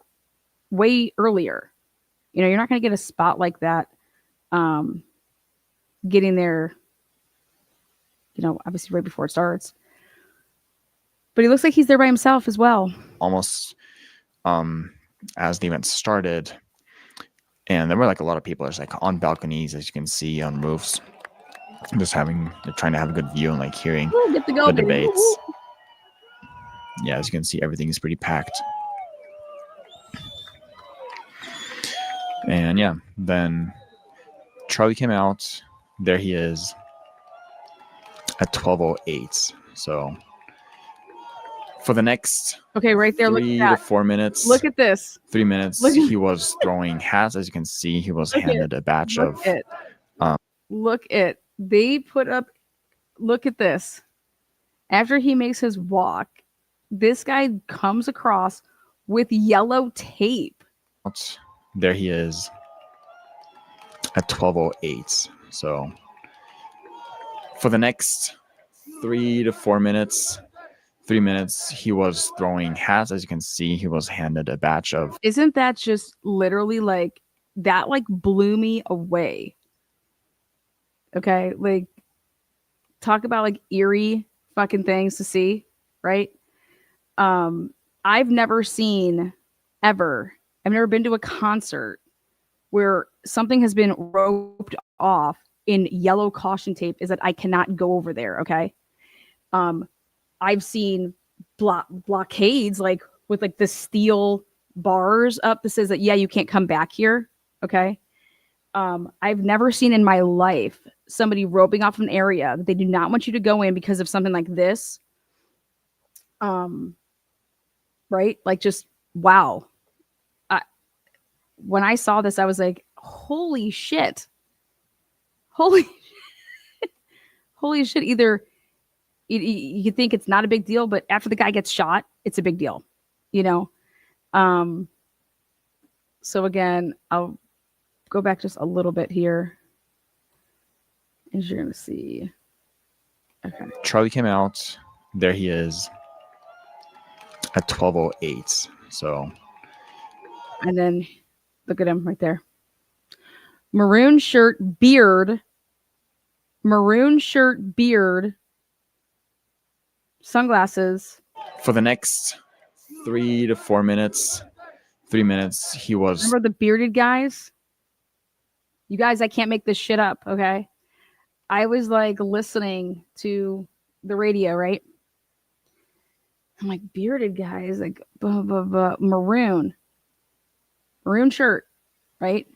Speaker 1: way earlier. You're not going to get a spot like that getting there, obviously right before it starts. But he looks like he's there by himself as well.
Speaker 14: Almost as the event started, And there were like a lot of people just like on balconies, as you can see, on roofs, just trying to have a good view and like hearing
Speaker 1: Woo, get to go,
Speaker 14: the
Speaker 1: baby.
Speaker 14: debates. Yeah, as you can see, everything is pretty packed. And yeah, then Charlie came out. There he is at 12:08. So for the next
Speaker 1: Okay, right there. Look
Speaker 14: 3
Speaker 1: at
Speaker 14: to
Speaker 1: that.
Speaker 14: 4 minutes.
Speaker 1: Look at this.
Speaker 14: 3 minutes.
Speaker 1: Look at-
Speaker 14: He was throwing hats. As you can see, he was handed a batch of.
Speaker 1: Look at. They put up. Look at this. After he makes his walk, this guy comes across with yellow tape.
Speaker 14: There he is at 12:08. So for the next 3 to 4 minutes, 3 minutes, he was throwing hats. As you can see, he was handed a batch of.
Speaker 1: Isn't that just literally like that? Like blew me away. Okay, like talk about like eerie fucking things to see, right? I've never seen ever. I've never been to a concert where something has been roped off in yellow caution tape is that I cannot go over there. Okay. I've seen blockades like with like the steel bars up that says that, yeah, you can't come back here. Okay. I've never seen in my life somebody roping off an area that they do not want you to go in because of something like this. Right? Like just wow. When I saw this, I was like, holy shit. Holy shit. Either you think it's not a big deal, but after the guy gets shot, it's a big deal, you know? So again, I'll go back just a little bit here. As you're going to see. Okay.
Speaker 14: Charlie came out. There he is at 12:08. So.
Speaker 1: And then look at him right there. Maroon shirt, beard, sunglasses.
Speaker 14: For the next 3 to 4 minutes, 3 minutes, he was.
Speaker 1: Remember the bearded guys? You guys, I can't make this shit up, okay? I was like listening to the radio, right? I'm like, bearded guys, like blah, blah, blah, maroon shirt, right?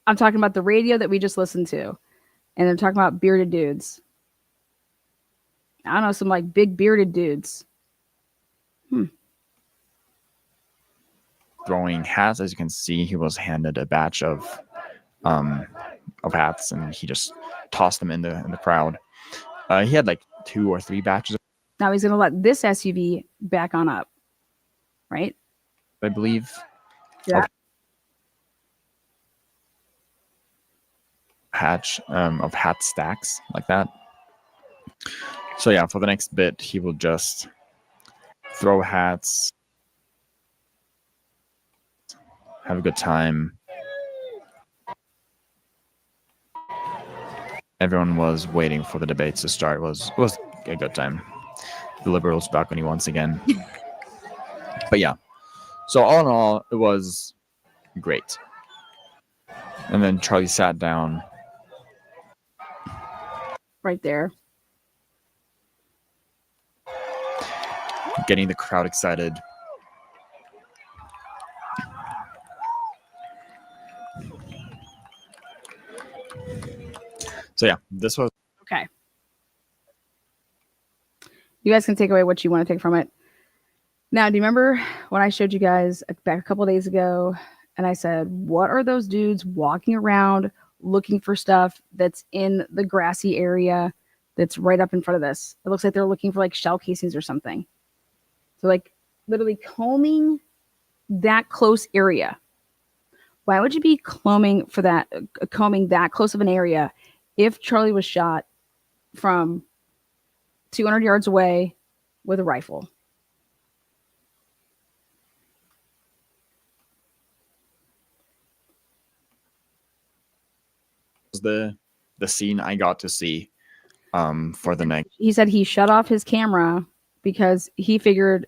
Speaker 1: I'm talking about the radio that we just listened to. And they're talking about bearded dudes. I don't know, some like big bearded dudes.
Speaker 14: Throwing hats. As you can see, he was handed a batch of hats, and he just tossed them in the crowd. He had like 2 or 3 batches.
Speaker 1: Now he's going to let this SUV back on up, right?
Speaker 14: I believe.
Speaker 1: Yeah.
Speaker 14: Of hat stacks like that. So yeah, for the next bit, he will just throw hats, have a good time. Everyone was waiting for the debates to start. It was a good time. The Liberals' balcony once again. But yeah, so all in all, it was great. And then Charlie sat down.
Speaker 1: Right there.
Speaker 14: Getting the crowd excited. So yeah, this was
Speaker 1: okay. You guys can take away what you want to take from it. Now, do you remember when I showed you guys back a couple of days ago and I said, what are those dudes walking around looking for stuff that's in the grassy area that's right up in front of this? It looks like they're looking for like shell casings or something. So like literally combing that close area. Why would you be combing that close of an area if Charlie was shot from 200 yards away with a rifle?
Speaker 14: the scene I got to see for the next.
Speaker 1: He said he shut off his camera because he figured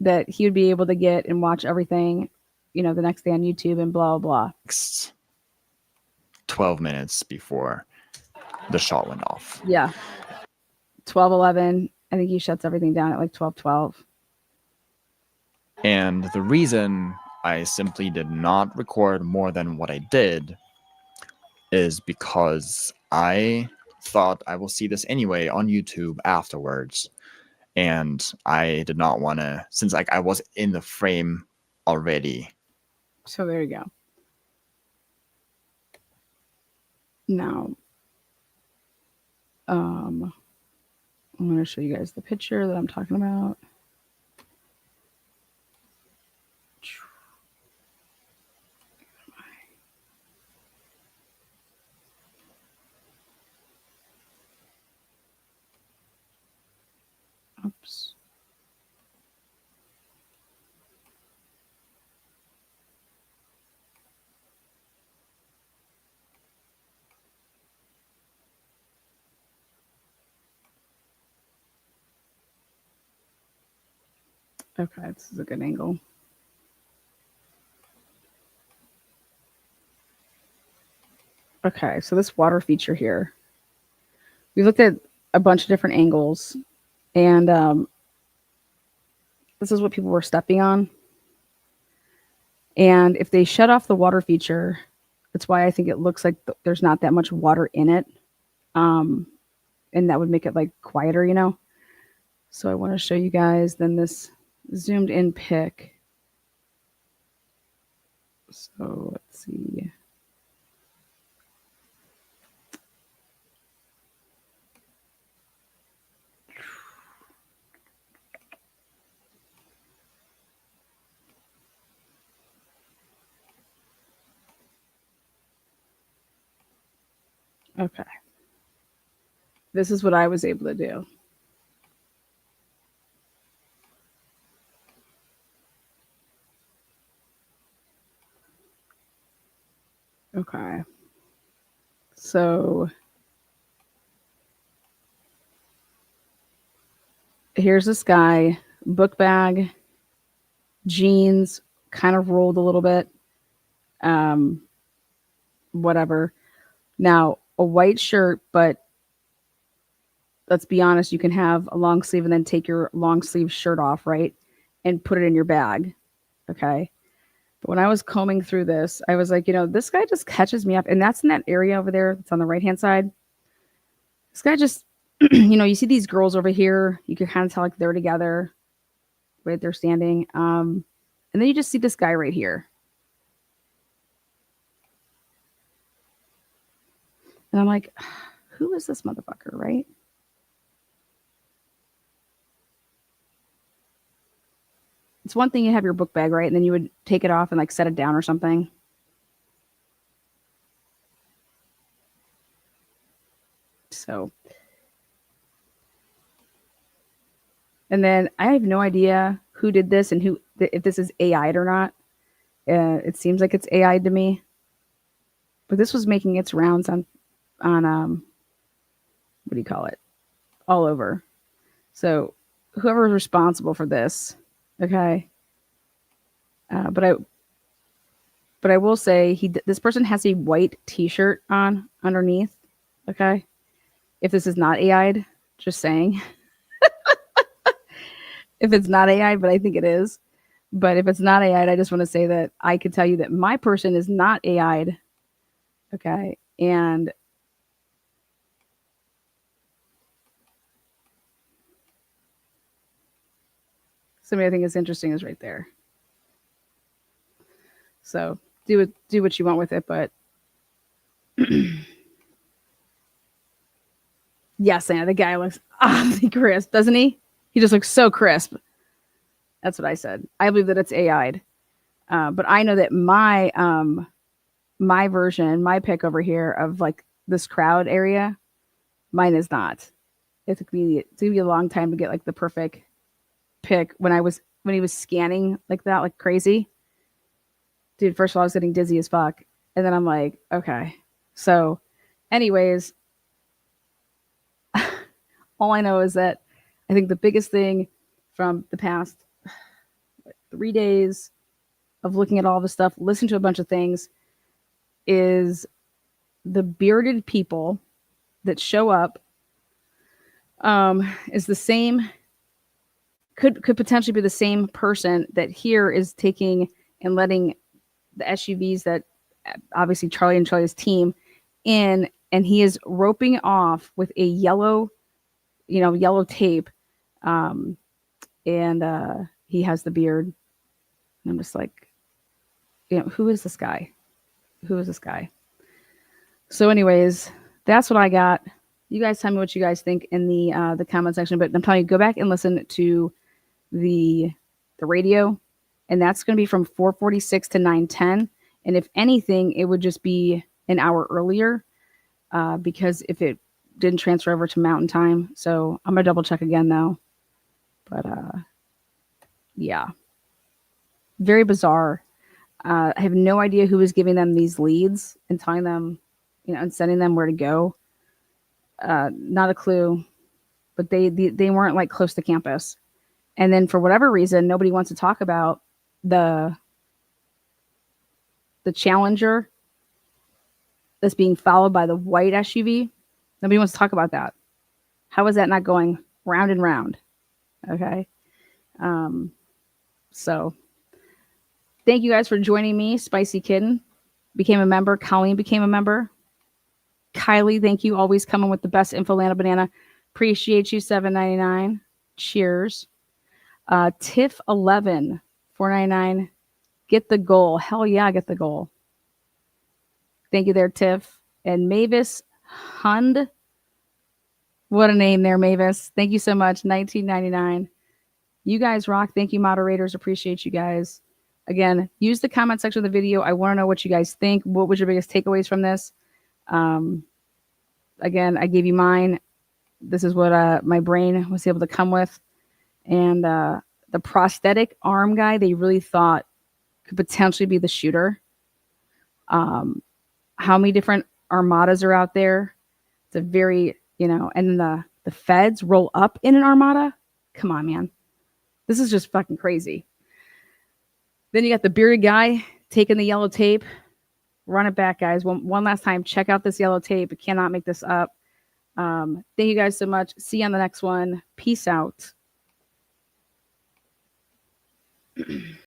Speaker 1: that he would be able to get and watch everything, the next day on YouTube and blah, blah, blah.
Speaker 14: 12 minutes before the shot went off.
Speaker 1: Yeah. 12:11. I think he shuts everything down at like 12:12.
Speaker 14: And the reason I simply did not record more than what I did is because I thought I will see this anyway on YouTube afterwards. And I did not want to, since like I was in the frame already.
Speaker 1: So there you go. Now, I'm going to show you guys the picture that I'm talking about. Oops. Okay, this is a good angle. Okay, so this water feature here, we looked at a bunch of different angles, and this is what people were stepping on. And if they shut off the water feature, that's why I think it looks like there's not that much water in it. And that would make it like quieter, So I want to show you guys then this zoomed in pic. So let's see. Okay. This is what I was able to do. Okay. So here's this guy, book bag, jeans, kind of rolled a little bit. Whatever. Now, a white shirt, but let's be honest, you can have a long sleeve and then take your long sleeve shirt off, right? And put it in your bag. Okay. But when I was combing through this, I was like, this guy just catches me up. And that's in that area over there. That's on the right-hand side. This guy just, you see these girls over here. You can kind of tell like they're together, right? They're standing. And then you just see this guy right here. And I'm like, who is this motherfucker, right? It's one thing you have your book bag, right? And then you would take it off and like set it down or something. So, and then I have no idea who did this and if this is AI'd or not. It seems like it's AI'd to me, but this was making its rounds on what do you call it? All over. So whoever is responsible for this, okay. But I will say this person has a white t-shirt on underneath. Okay. If this is not AI'd, just saying. If it's not AI'd, but I think it is. But if it's not AI'd, I just want to say that I could tell you that my person is not AI'd. Okay. And something I think is interesting is right there. So do what you want with it, but yes, Anna, the guy looks awfully crisp, doesn't he? He just looks so crisp. That's what I said. I believe that it's AI'd. But I know that my version, my pick over here of like this crowd area, mine is not. It took me a long time to get like the perfect pick when he was scanning like that, like crazy. Dude, first of all, I was getting dizzy as fuck. And then I'm like, okay. So anyways, all I know is that I think the biggest thing from the past 3 days of looking at all the stuff, listening to a bunch of things, is the bearded people that show up is the same, could potentially be the same person that here is taking and letting the SUVs that obviously Charlie and Charlie's team in, and he is roping off with a yellow tape. And he has the beard. And I'm just like, who is this guy? Who is this guy? So anyways, that's what I got. You guys tell me what you guys think in the comment section. But I'm telling you, go back and listen to the radio, and that's going to be from 4:46 to 9:10. And if anything, it would just be an hour earlier because if it didn't transfer over to Mountain Time. So I'm gonna double check again though. But yeah, very bizarre. I have no idea who was giving them these leads and telling them, and sending them where to go. Not a clue, but they weren't like close to campus. And then for whatever reason, nobody wants to talk about the Challenger that's being followed by the white SUV. Nobody wants to talk about that. How is that not going round and round? Okay. So thank you guys for joining me. Spicy Kitten became a member. Colleen became a member. Kylie, thank you. Always coming with the best info, Lana Banana. Appreciate you. $7.99. Cheers. Tiff 11 $4.99. Get the goal. Hell yeah, get the goal. Thank you there, Tiff. And Mavis Hund. What a name there, Mavis. Thank you so much. $19.99. You guys rock. Thank you, moderators. Appreciate you guys. Again, use the comment section of the video. I want to know what you guys think. What was your biggest takeaways from this? Again, I gave you mine. This is what my brain was able to come with. And the prosthetic arm guy, they really thought could potentially be the shooter. How many different armadas are out there? It's a very, and then the feds roll up in an armada. Come on, man. This is just fucking crazy. Then you got the bearded guy taking the yellow tape. Run it back, guys. One last time. Check out this yellow tape. I cannot make this up. Thank you guys so much. See you on the next one. Peace out.